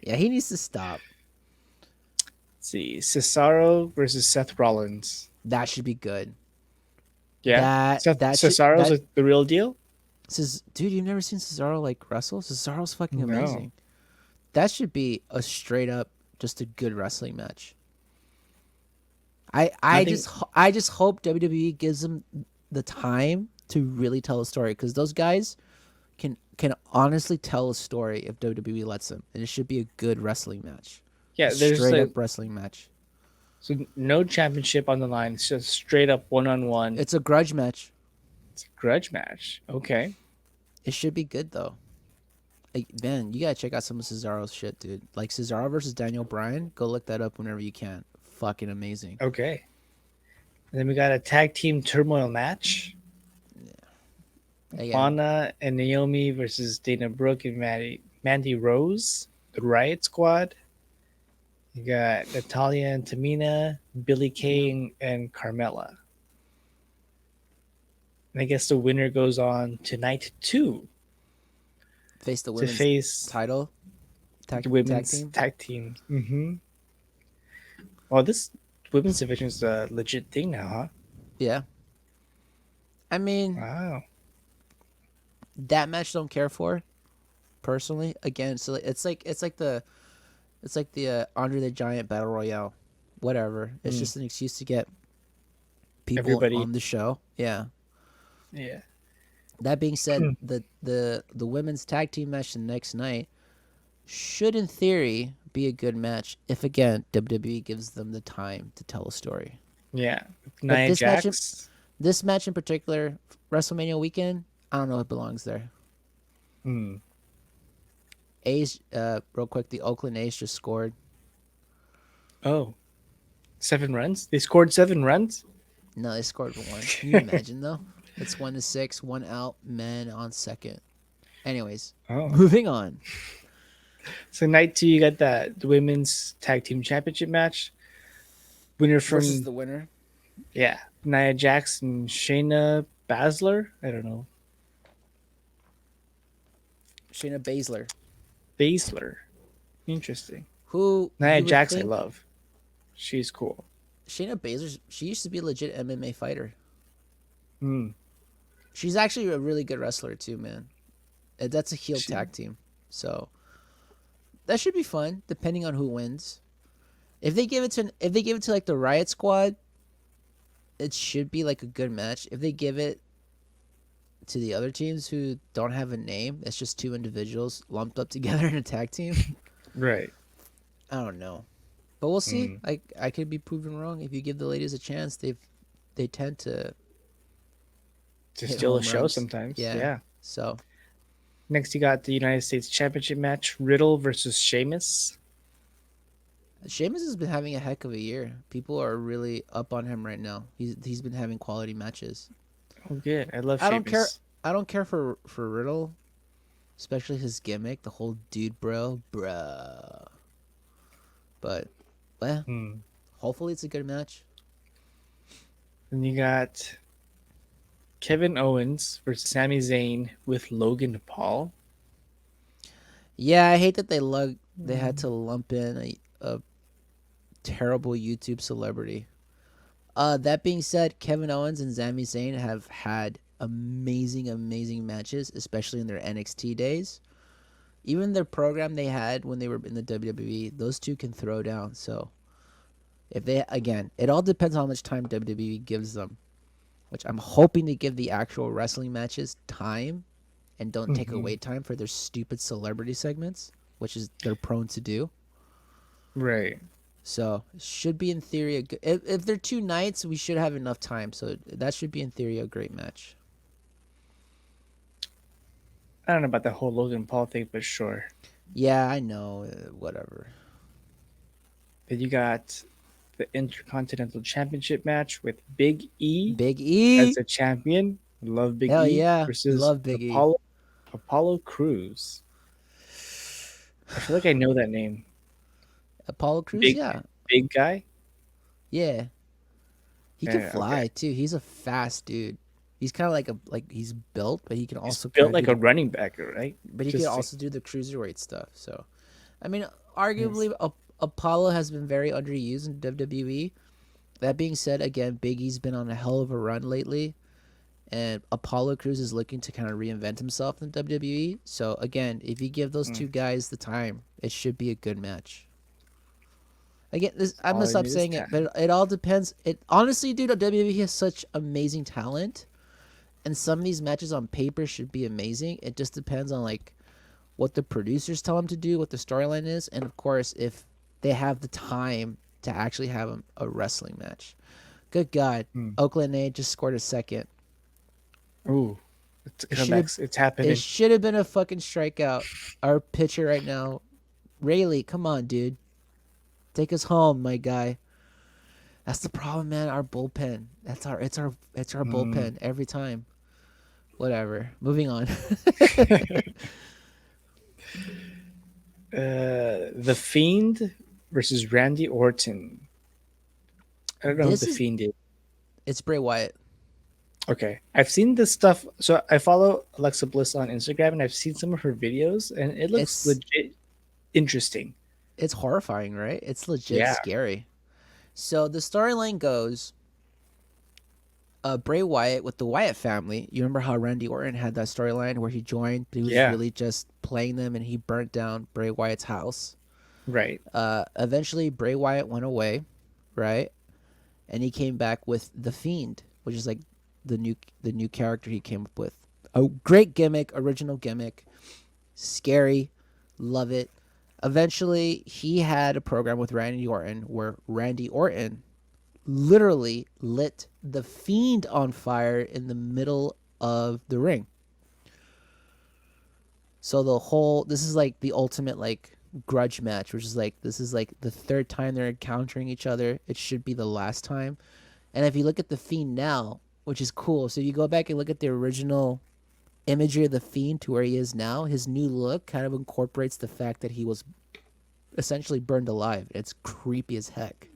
Yeah, he needs to stop.
See Cesaro versus Seth Rollins.
That should be good.
Yeah,
That should-
Cesaro's
that-
the real deal.
Dude, you've never seen Cesaro like wrestle? Cesaro's fucking
No.
amazing. That should be a straight up just a good wrestling match. I just hope WWE gives them the time to really tell a story because those guys can honestly tell a story if WWE lets them, and it should be a good wrestling match.
Yeah, there's
straight
like,
up wrestling match.
so no championship on the line. It's just straight up one-on-one.
It's a grudge match.
It's a grudge match. Okay.
It should be good though. Like, man, you gotta check out some of Cesaro's shit, dude. Like Cesaro versus Daniel Bryan. Go look that up whenever you can. Fucking amazing.
Okay. And then we got a tag team turmoil match.
Again,
Lana and Naomi versus Dana Brooke and Mandy Rose, the Riot Squad. You got Natalia and Tamina, Billy Kay and Carmella. And I guess the winner goes on to night 2
face the
to
women's
face
title
the
tag
women's
team.
tag team. Well, this women's division is a legit thing now, huh?
Yeah. I mean,
Wow.
that match don't care for personally. Again, so it's like the Andre the Giant Battle Royale, whatever. It's just an excuse to get people
Everybody.
on the show. Yeah.
Yeah.
That being said, the women's tag team match the next night should, in theory, be a good match if again WWE gives them the time to tell a story.
Yeah.
But
Nia Jax.
this match in particular, WrestleMania weekend, I don't know if it belongs there.
Hmm.
A's, real quick, the Oakland A's just scored.
Oh, 7 runs? They scored 7 runs?
No, they scored 1. Can you imagine though? It's 1-6, 1 out, men on second. Anyways,
Oh.
moving on.
So night 2, you got the women's tag team championship match. Winner from
Versus the winner.
yeah, Nia Jax and Shayna Baszler. I don't know.
Shayna Baszler.
Baszler. Interesting.
Who
Nia
you would
Jax, I
think-
love. She's cool.
Shayna Baszler, she used to be a legit MMA fighter.
Hmm.
She's actually a really good wrestler too, man. That's a heel tag team. So that should be fun, depending on who wins. If they give it to like the Riot Squad, it should be like a good match. If they give it to the other teams who don't have a name, it's just 2 individuals lumped up together in a tag team.
Right.
I don't know, but we'll see. I could be proven wrong. If you give the ladies a chance, they tend to hit
steal a
home
show
runs.
sometimes.
Yeah.
Yeah.
So
Next, you got the United States Championship match: Riddle versus Sheamus.
Sheamus has been having a heck of a year. People are really up on him right now. He's been having quality matches.
Oh, good. I love.
I
Sheamus.
don't care for Riddle, especially his gimmick, the whole dude bro, bruh. But, well, hopefully it's a good match.
Then you got Kevin Owens versus Sami Zayn with Logan Paul.
Yeah, I hate that they had to lump in a terrible YouTube celebrity. That being said, Kevin Owens and Sami Zayn have had amazing matches, especially in their NXT days. Even their program they had when they were in the WWE, those two can throw down. So, if they again, it all depends on how much time WWE gives them, which I'm hoping to give the actual wrestling matches time, and don't take away time for their stupid celebrity segments, which is they're prone to do.
Right.
So it should be in theory a good. If they're 2 nights, we should have enough time. So that should be in theory a great match.
I don't know about the whole Logan Paul thing, but sure.
Yeah, I know. Whatever.
Then you got the Intercontinental Championship match with Big E
Big E.
as the champion. Love Big
Hell
E
yeah.
versus
Love Big E.
Apollo Crews. I feel like I know that name.
Apollo Crews.
Big,
Yeah.
Big guy.
Yeah. He can
Yeah,
fly
okay.
too. He's a fast dude. He's kind of like he's built, but he can also
Built
kinda
like
do
a running back, right?
but he can
Just
also do the cruiserweight stuff. So, I mean, arguably, Apollo has been very underused in WWE. That being said, again, Big E's been on a hell of a run lately, and Apollo Crews is looking to kind of reinvent himself in WWE. So, again, if you give those 2 guys the time, it should be a good match. Again, I'm
all
gonna
they
stop
need is
saying it,
time.
but it all depends. It honestly, dude, WWE has such amazing talent, and some of these matches on paper should be amazing. It just depends on like what the producers tell them to do, what the storyline is, and of course if they have the time to actually have a wrestling match. Good God, Oakland A just scored a second.
Ooh, it's
It should've-
comebacks. It's happening.
It should have been a fucking strikeout. Our pitcher right now, Rayleigh, come on, dude, take us home, my guy. That's the problem, man. Our bullpen. It's our
Mm.
bullpen every time. Whatever. Moving on.
The Fiend versus Randy Orton. I don't know who
This
the
is
Fiend is.
it's Bray Wyatt.
Okay, I've seen this stuff. So I follow Alexa Bliss on Instagram, and I've seen some of her videos, and it looks
It's
legit interesting.
it's horrifying, right? It's legit
Yeah,
scary. So the storyline goes, Bray Wyatt with the Wyatt family. You remember how Randy Orton had that storyline where he joined, but he was
yeah,
really just playing them, and he burnt down Bray Wyatt's house.
right.
Eventually, Bray Wyatt went away, right? And he came back with the Fiend, which is like the new character he came up with. A great gimmick, original gimmick, scary, love it. Eventually, he had a program with Randy Orton where Randy Orton literally lit the Fiend on fire in the middle of the ring. So this is like the ultimate like grudge match, which is like this is like the third time they're encountering each other. It should be the last time. And if you look at the Fiend now, which is cool, so if you go back and look at the original imagery of the Fiend to where he is now, his new look kind of incorporates the fact that he was essentially burned alive. It's creepy as heck.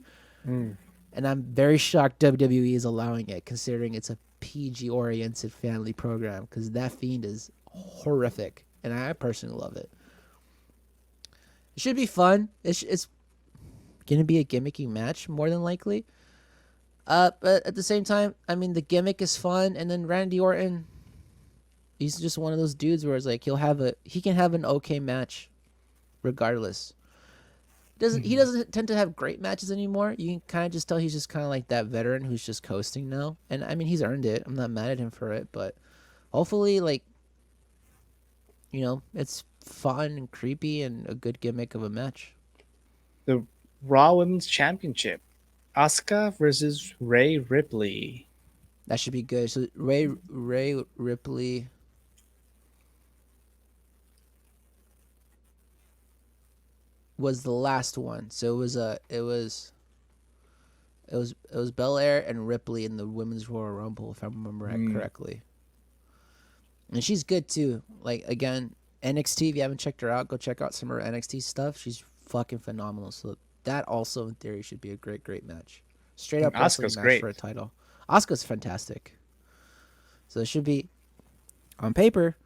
Mm.
And I'm very shocked WWE is allowing it, considering it's a PG oriented family program, because that Fiend is horrific. And I personally love it. It should be fun. It's going to be a gimmicky match, more than likely. But at the same time, I mean, the gimmick is fun. And then Randy Orton, he's just one of those dudes where it's like he can have an okay match regardless. He doesn't tend to have great matches anymore. You can kind of just tell he's just kind of like that veteran who's just coasting now. And I mean, he's earned it. I'm not mad at him for it, but hopefully, like, it's fun and creepy and a good gimmick of a match.
The Raw Women's Championship. Asuka versus Rhea Ripley.
That should be good. So Ray Ripley was the last one. So it was Belair and Ripley in the Women's Royal Rumble, if I remember correctly. And she's good too. Like, again, NXT, if you haven't checked her out, go check out some of her NXT stuff. She's fucking phenomenal. So that also, in theory, should be a great, great match. Straight up wrestling
Asuka's
match
great.
for a title. Asuka's fantastic. So it should be, on paper,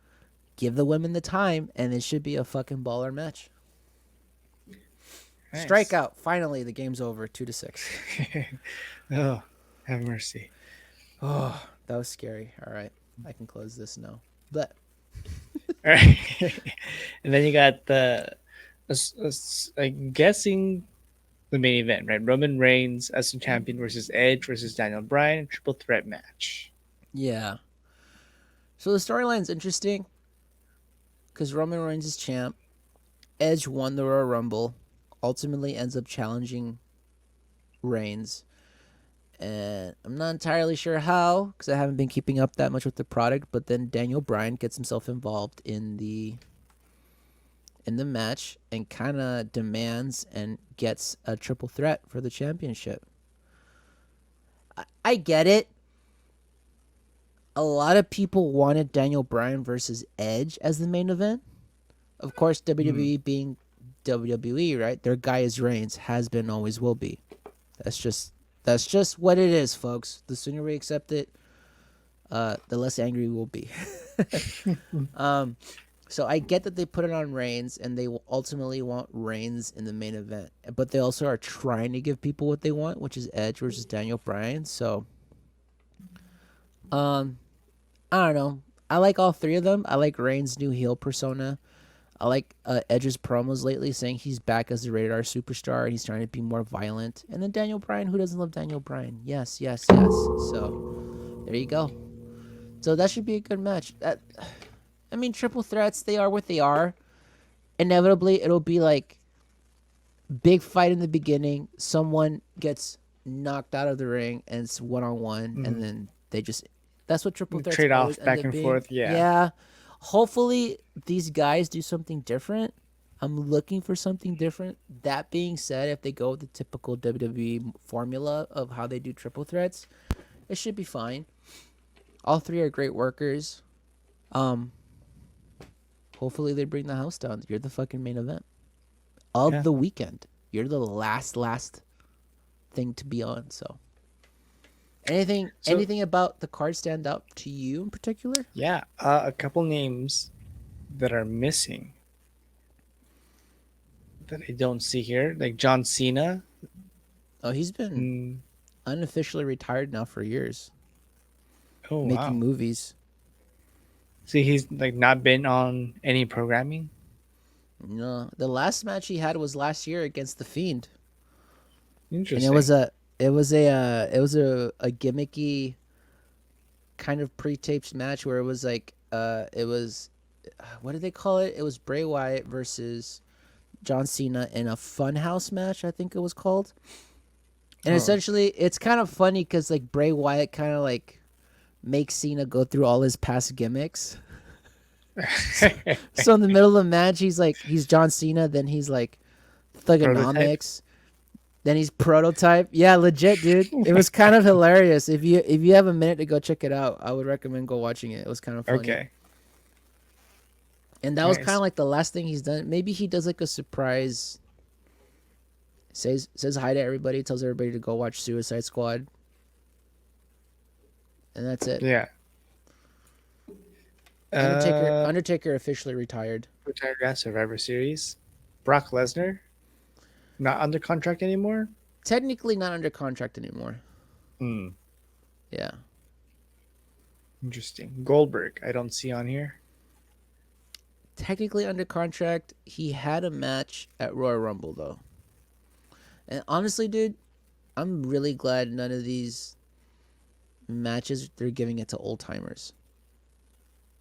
give the women the time, and it should be a fucking baller match.
Nice.
Strikeout. Finally, the game's over. 2-6.
Oh, have mercy.
Oh, that was scary. All right. I can close this now. But
All right. And then you got I'm guessing the main event, right? Roman Reigns as the champion versus Edge versus Daniel Bryan, triple threat match.
yeah. So the storyline's interesting because Roman Reigns is champ. Edge won the Royal Rumble. Ultimately ends up challenging Reigns. And I'm not entirely sure how, because I haven't been keeping up that much with the product. But then Daniel Bryan gets himself involved in the match and kind of demands and gets a triple threat for the championship. I get it. A lot of people wanted Daniel Bryan versus Edge as the main event. Of course, WWE being WWE, right? Their guy is Reigns, has been, always will be. That's just what it is, folks. The sooner we accept it, the less angry we will be. So I get that they put it on Reigns, and they ultimately want Reigns in the main event. But they also are trying to give people what they want, which is Edge versus Daniel Bryan. So, I don't know. I like all three of them. I like Reigns' new heel persona. I like Edge's promos lately saying he's back as the rated R superstar and he's trying to be more violent. And then Daniel Bryan, who doesn't love Daniel Bryan? Yes, yes, yes. So there you go. So that should be a good match. I mean, triple threats, they are what they are. Inevitably, it'll be like big fight in the beginning. Someone gets knocked out of the ring and it's one-on-one. And then they just... That's what triple threats
Trade
always
off back
end up
and
being.
forth. Yeah.
Yeah. Hopefully, these guys do something different. I'm looking for something different. That being said, if they go with the typical WWE formula of how they do triple threats, it should be fine. All three are great workers. Um, hopefully they bring the house down. You're the fucking main event of
Yeah.
the weekend. You're the last thing to be on. So,
So
anything about the card stand out to you in particular?
yeah, a couple names that are missing that I don't see here, like John Cena.
Oh, he's been
Mm,
unofficially retired now for years,
oh
making
wow.
movies.
See, he's like not been on any programming.
No, the last match he had was last year against the Fiend, and
Interesting.
it was a gimmicky kind of pre-taped match where it was like it was what did they call it? It was Bray Wyatt versus John Cena in a Funhouse match, I think it was called. And
Oh.
essentially, it's kind of funny because like Bray Wyatt kind of like makes Cena go through all his past gimmicks. So in the middle of the match, he's John Cena, then he's like
Prototype.
Thugonomics, then he's Prototype. Yeah, legit, dude. It was kind of hilarious. If you have a minute to go check it out, I would recommend go watching it. It was kind of funny.
Okay.
And that was kind of
Nice.
like the last thing he's done. Maybe he does like a surprise, says hi to everybody, tells everybody to go watch Suicide Squad, and that's it.
Yeah. Uh,
Undertaker officially retired.
retired guy, Survivor Series. Brock Lesnar, not under contract anymore.
Technically not under contract anymore.
Hmm.
Yeah.
Interesting. Goldberg, I don't see on here.
Technically under contract. He had a match at Royal Rumble though. And honestly, dude, I'm really glad none of these matches they're giving it to old timers.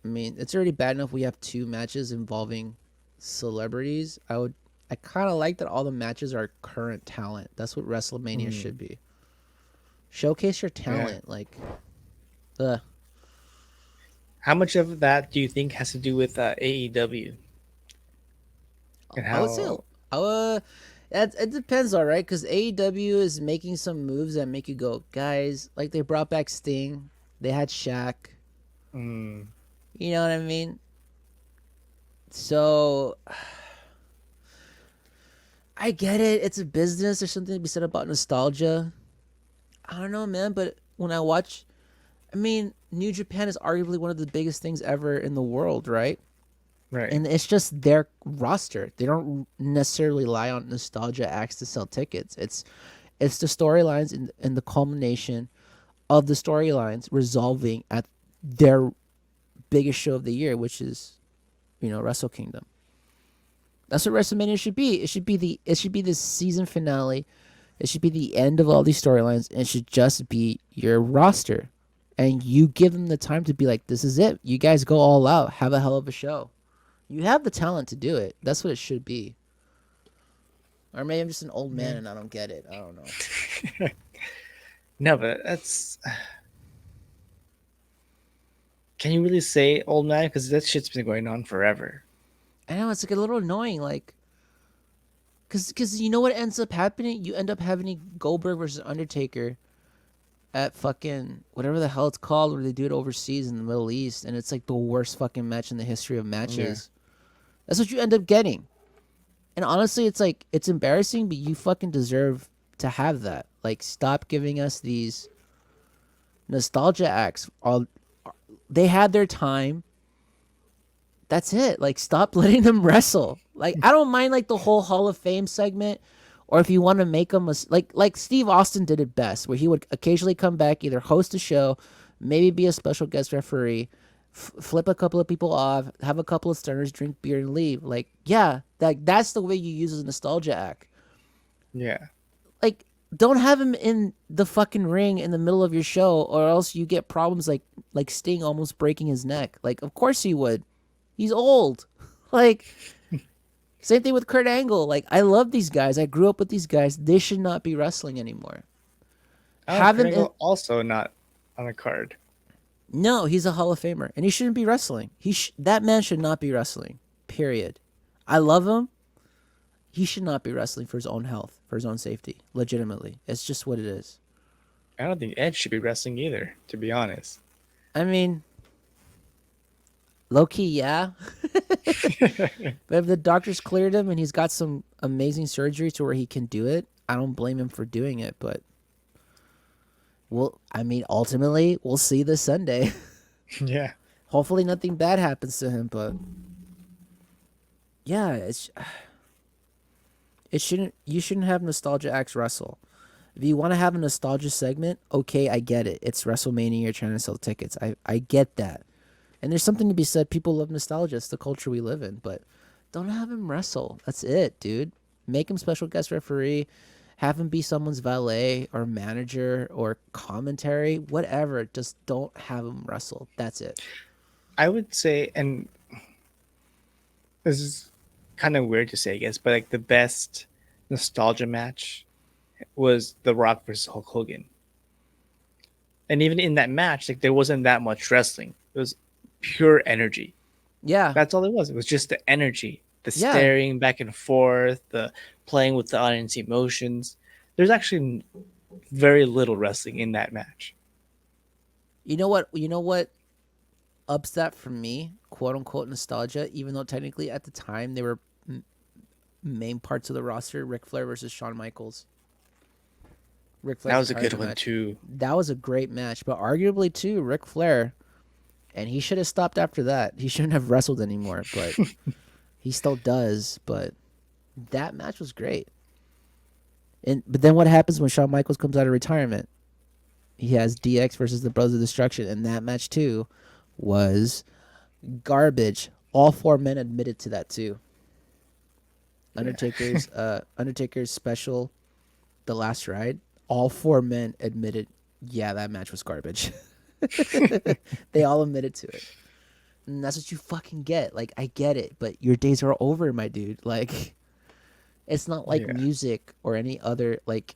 I mean, it's already bad enough we have two matches involving celebrities. I kind of like that all the matches are current talent. That's what WrestleMania
Hmm.
should be. Showcase your
Yeah.
talent. Like, uh,
How much of that do you think has to do with AEW and
I would say,
how?
it depends, all right, because AEW is making some moves that make you go, guys. Like they brought back Sting, they had Shaq.
Mm,
You know what I mean? So I get it. It's a business. There's something to be said about nostalgia. I don't know, man, but when I watch, I mean, New Japan is arguably one of the biggest things ever in the world, right?
right.
And it's just their roster. They don't necessarily rely on nostalgia acts to sell tickets. It's the storylines and the culmination of the storylines resolving at their biggest show of the year, which is, Wrestle Kingdom. That's what WrestleMania should be. It should be the season finale. It should be the end of all these storylines, and it should just be your roster. And you give them the time to be like, this is it. You guys go all out. Have a hell of a show. You have the talent to do it. That's what it should be. Or maybe I'm just an old man
Yeah.
and I don't get it. I don't know.
No, but that's. Can you really say old man? Because that shit's been going on forever.
I know it's like a little annoying, like, cause you know what ends up happening? You end up having Goldberg versus Undertaker at fucking whatever the hell it's called, where they do it overseas in the Middle East, and it's like the worst fucking match in the history of
Yeah.
matches. That's what you end up getting. And honestly, it's like it's embarrassing, but you fucking deserve to have that. Like, stop giving us these nostalgia acts. All they had their time. That's it. Like, stop letting them wrestle. Like, I don't mind like the whole Hall of Fame segment, or if you want to make them like Steve Austin did it best, where he would occasionally come back, either host a show, maybe be a special guest referee, flip a couple of people off, have a couple of stunners, drink beer, and leave. Like, yeah, that's the way you use a nostalgia act.
Yeah.
Like, don't have him in the fucking ring in the middle of your show, or else you get problems like Sting almost breaking his neck. Like, of course he would. He's old. Like, same thing with Kurt Angle. Like, I love these guys. I grew up with these guys. They should not be wrestling anymore.
Oh,
Have him in.
Kurt also not on a card.
No, he's a Hall of Famer, and he shouldn't be wrestling. That man should not be wrestling. Period. I love him. He should not be wrestling for his own health, for his own safety. Legitimately, it's just what it is.
I don't think Edge should be wrestling either, to be honest.
I mean, low key, yeah. But if the doctors cleared him and he's got some amazing surgery to where he can do it, I don't blame him for doing it. But ultimately, we'll see this Sunday.
Yeah.
Hopefully, nothing bad happens to him. But yeah, it shouldn't. You shouldn't have Nostalgia Acts wrestle. If you want to have a nostalgia segment, okay, I get it. It's WrestleMania. You're trying to sell tickets. I get that. And there's something to be said. People love nostalgia. It's the culture we live in. But don't have him wrestle. That's it, dude. Make him special guest referee. Have him be someone's valet or manager or commentary. Whatever. Just don't have him wrestle. That's it.
I would say, and this is kind of weird to say, I guess, but like the best nostalgia match was The Rock versus Hulk Hogan. And even in that match, like there wasn't that much wrestling. It was pure energy.
Yeah.
That's all it was. It was just the energy, the
Yeah.
staring back and forth, the playing with the audience emotions. There's actually very little wrestling in that match.
You know what ups that for me, quote unquote nostalgia, even though technically at the time they were main parts of the roster, Ric Flair versus Shawn Michaels. Ric Flair's
That was a good
retirement
one
match.
too.
That was a great match, but arguably too, Ric Flair, and he should have stopped after that. He shouldn't have wrestled anymore, but he still does. But that match was great. But then what happens when Shawn Michaels comes out of retirement? He has DX versus the Brothers of Destruction, and that match too was garbage. All 4 men admitted to that too. Undertaker's special, The Last Ride. All 4 men admitted, yeah, that match was garbage. They all admitted to it. And that's what you fucking get. Like, I get it, but your days are over, my dude. Like, it's not like music or any other, like,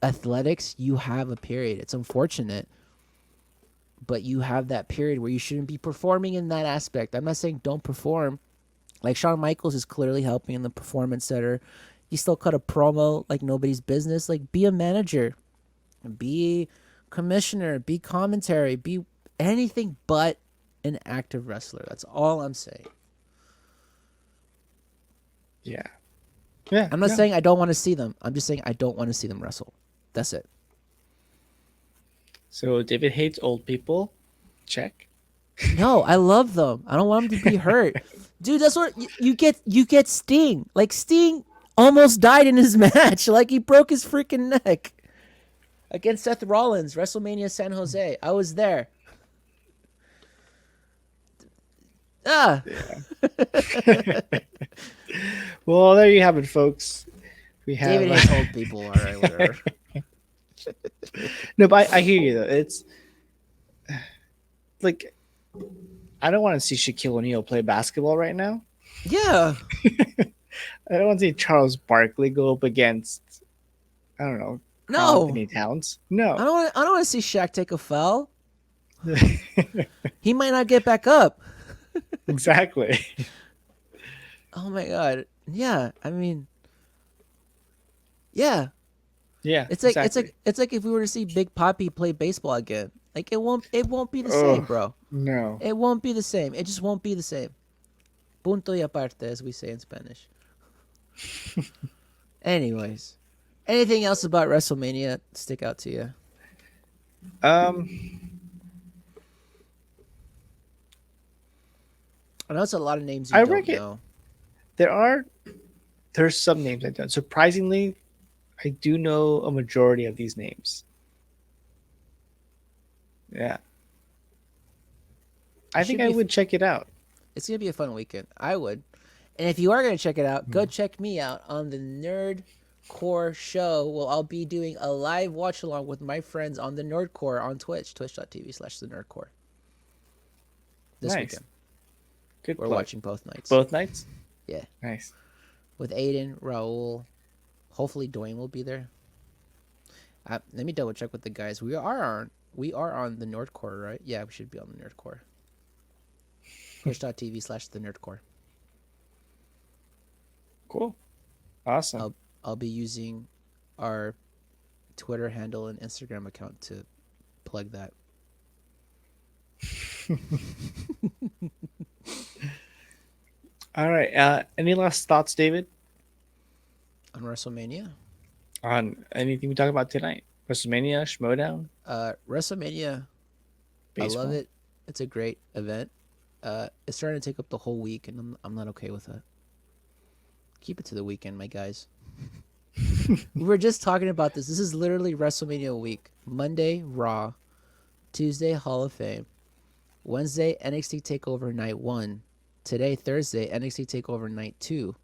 athletics. You have a period. It's unfortunate, but you have that period where you shouldn't be performing in that aspect. I'm not saying don't perform. Like, Shawn Michaels is clearly helping in the performance center. He still cut a promo like nobody's business. Like, be a manager, be commissioner, be commentary, be anything but an active wrestler. That's all I'm saying.
Yeah. Yeah.
I'm not saying I don't want to see them. I'm just saying I don't want to see them wrestle. That's it.
So David hates old people. Check.
No, I love them. I don't want them to be hurt. Dude, that's what you get. You get Sting. Like, Sting almost died in his match. Like, he broke his freaking neck against Seth Rollins, WrestleMania San Jose. I was there.
Yeah. Well, there you have it, folks. We have
David hates old people. All right, whatever.
No, but I hear you though. It's like I don't want to see Shaquille O'Neal play basketball right now.
Yeah.
I don't want to see Charles Barkley go up against I don't know.
No.
Anthony Towns. No.
I don't want to see Shaq take a foul. He might not get back up.
Exactly.
Oh my god. Yeah, I mean, yeah.
Yeah.
It's like
exactly.
it's like if we were to see Big Papi play baseball again. Like, it won't be the same, bro.
No.
It won't be the same. It just won't be the same. Punto y aparte, as we say in Spanish. Anyways, anything else about WrestleMania stick out to you? I know it's a lot of names you don't know.
There's some names I don't. Surprisingly, I do know a majority of these names. Yeah. I think I would check it out.
It's going to be a fun weekend. I would. And if you are going to check it out, go check me out on the Nerd Core show. Well, I'll be doing a live watch along with my friends on the Nerd Core on Twitch, twitch.tv/the Nerd Core. This weekend.
Good.
We're watching both nights.
Both nights?
Yeah.
Nice.
With Aiden, Raul. Hopefully Dwayne will be there. Let me double check with the guys. We are on the Nerd Core, right? Yeah, we should be on the Nerd Core. Twitch.tv/the Nerd Core.
Cool. Awesome.
I'll be using our Twitter handle and Instagram account to plug that.
All right. Any last thoughts, David,
On WrestleMania.
on anything we talked about tonight? WrestleMania, Schmoedown,
WrestleMania, I love
baseball.
it. It's a great event. It's starting to take up the whole week, and I'm not okay with that. Keep it to the weekend, my guys. We were just talking about this. This is literally WrestleMania week. Monday, Raw. Tuesday, Hall of Fame. Wednesday, NXT TakeOver Night 1. Today, Thursday, NXT TakeOver Night 2.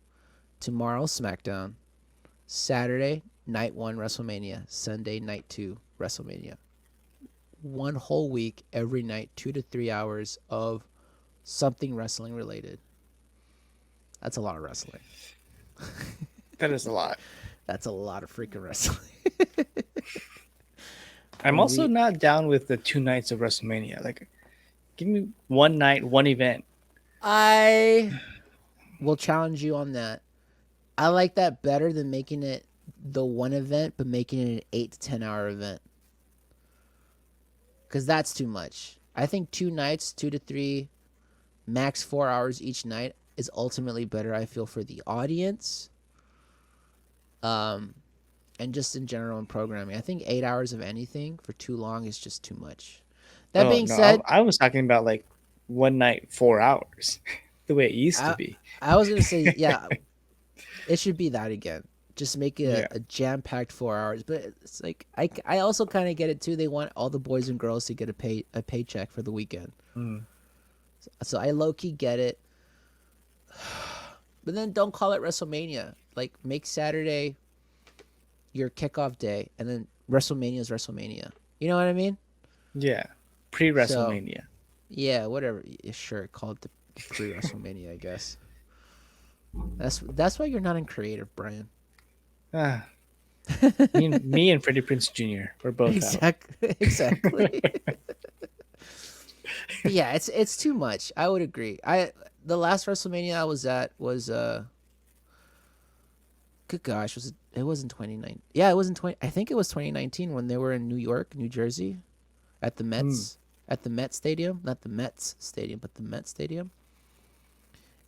Tomorrow, SmackDown. Saturday, Night 1, WrestleMania. Sunday, Night 2, WrestleMania. One whole week, every night, 2 to 3 hours of something wrestling related. That's a lot of wrestling.
That is a lot.
That's a lot of freaking wrestling.
I'm also not down with the 2 nights of WrestleMania. Like, give me one night, one event.
I will challenge you on that. I like that better than making it the one event, but making it an 8 to 10 hour event. Because that's too much. I think 2 nights, 2 to 3, max 4 hours each night is ultimately better, I feel, for the audience. And just in general in programming. I think 8 hours of anything for too long is just too much. That
Oh
being
no,
said,
I was talking about like one night, 4 hours, the way it used to
I,
be.
I was going to say, yeah, it should be that again. Just make it
Yeah.
a jam-packed 4 hours. But it's like, I also kind of get it too. They want all the boys and girls to get a paycheck for the weekend.
Mm.
So I low-key get it. But then don't call it WrestleMania. Like, make Saturday your kickoff day, and then WrestleMania is WrestleMania. You know what I mean?
Yeah. Pre
So
WrestleMania.
yeah, whatever. Yeah, sure, call it the pre-WrestleMania, I guess. That's why you're not in creative, Brian.
Ah, me and Freddie Prince Jr. We're both out.
Exactly. But yeah, it's too much. I would agree. The last WrestleMania I was at was good gosh, it wasn't 2019. Yeah, it wasn't 20. I think it was 2019 when they were in New York, New Jersey, at the
Mm.
Mets, at the Met Stadium, not the Mets Stadium, but the Met Stadium.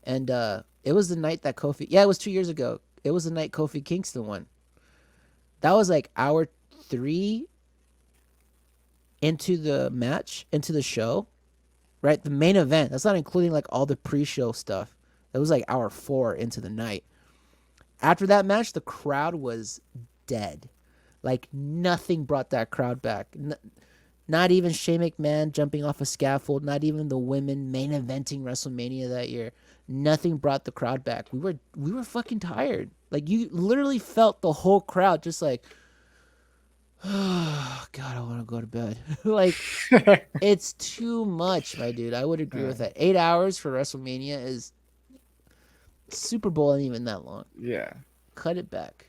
And it was the night that Kofi. Yeah, it was 2 years ago. It was the night Kofi Kingston won. That was like hour 3 into the match, into the show, right? The main event. That's not including like all the pre-show stuff. It was like hour 4 into the night. After that match, the crowd was dead. Like nothing brought that crowd back. Not even Shane McMahon jumping off a scaffold. Not even the women main eventing WrestleMania that year. Nothing brought the crowd back. We were fucking tired. Like you literally felt the whole crowd just like, oh God, I want to go to bed. Like it's too much, my dude. I would agree with that. 8 hours for WrestleMania is Super Bowl ain't even that long.
Yeah.
Cut it back.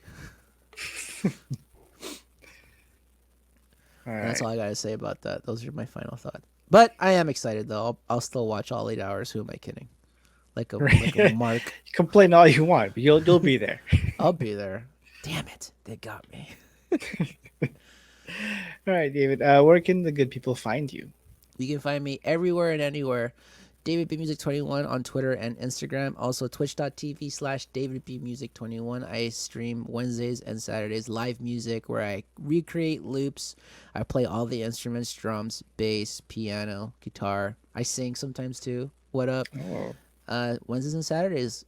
All
And that's
right.
all I gotta say about that. Those are my final thoughts. But I am excited though. I'll still watch all 8 hours. Who am I kidding? Like a
Right.
mark.
Complain all you want, but you'll be there.
I'll be there. Damn it, they got me.
All right, David. Where can the good people find you?
You can find me everywhere and anywhere. David B Music 21 on Twitter and Instagram. Also twitch.tv/David B Music 21. I stream Wednesdays and Saturdays live music where I recreate loops. I play all the instruments, drums, bass, piano, guitar. I sing sometimes too. What up?
Oh,
Wednesdays and Saturdays.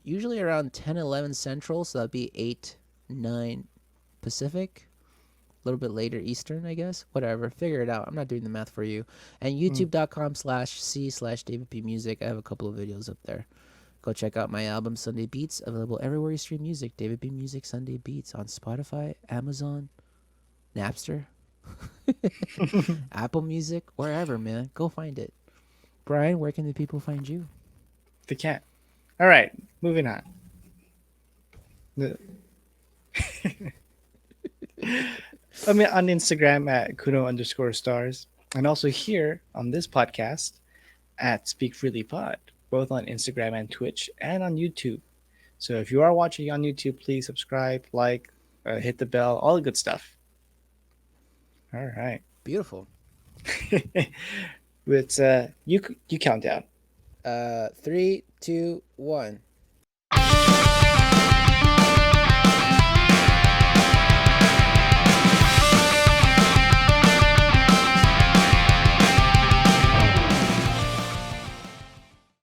Usually around 10, 11 Central, so that'd be 8, 9 Pacific. A little bit later Eastern, I guess. Whatever. Figure it out. I'm not doing the math for you. And youtube.com/c/David P Music. I have a couple of videos up there. Go check out my album Sunday Beats, available everywhere you stream music. David B Music Sunday Beats on Spotify, Amazon, Napster, Apple Music, wherever, man. Go find it. Brian, where can the people find you?
they can't. All right, moving on. I mean, on Instagram at Kuno_stars, and also here on this podcast at Speak Freely Pod, both on Instagram and Twitch, and on YouTube. So if you are watching on YouTube, please subscribe, like, hit the bell, all the good stuff. All right.
Beautiful.
But you count down.
3, 2, 1.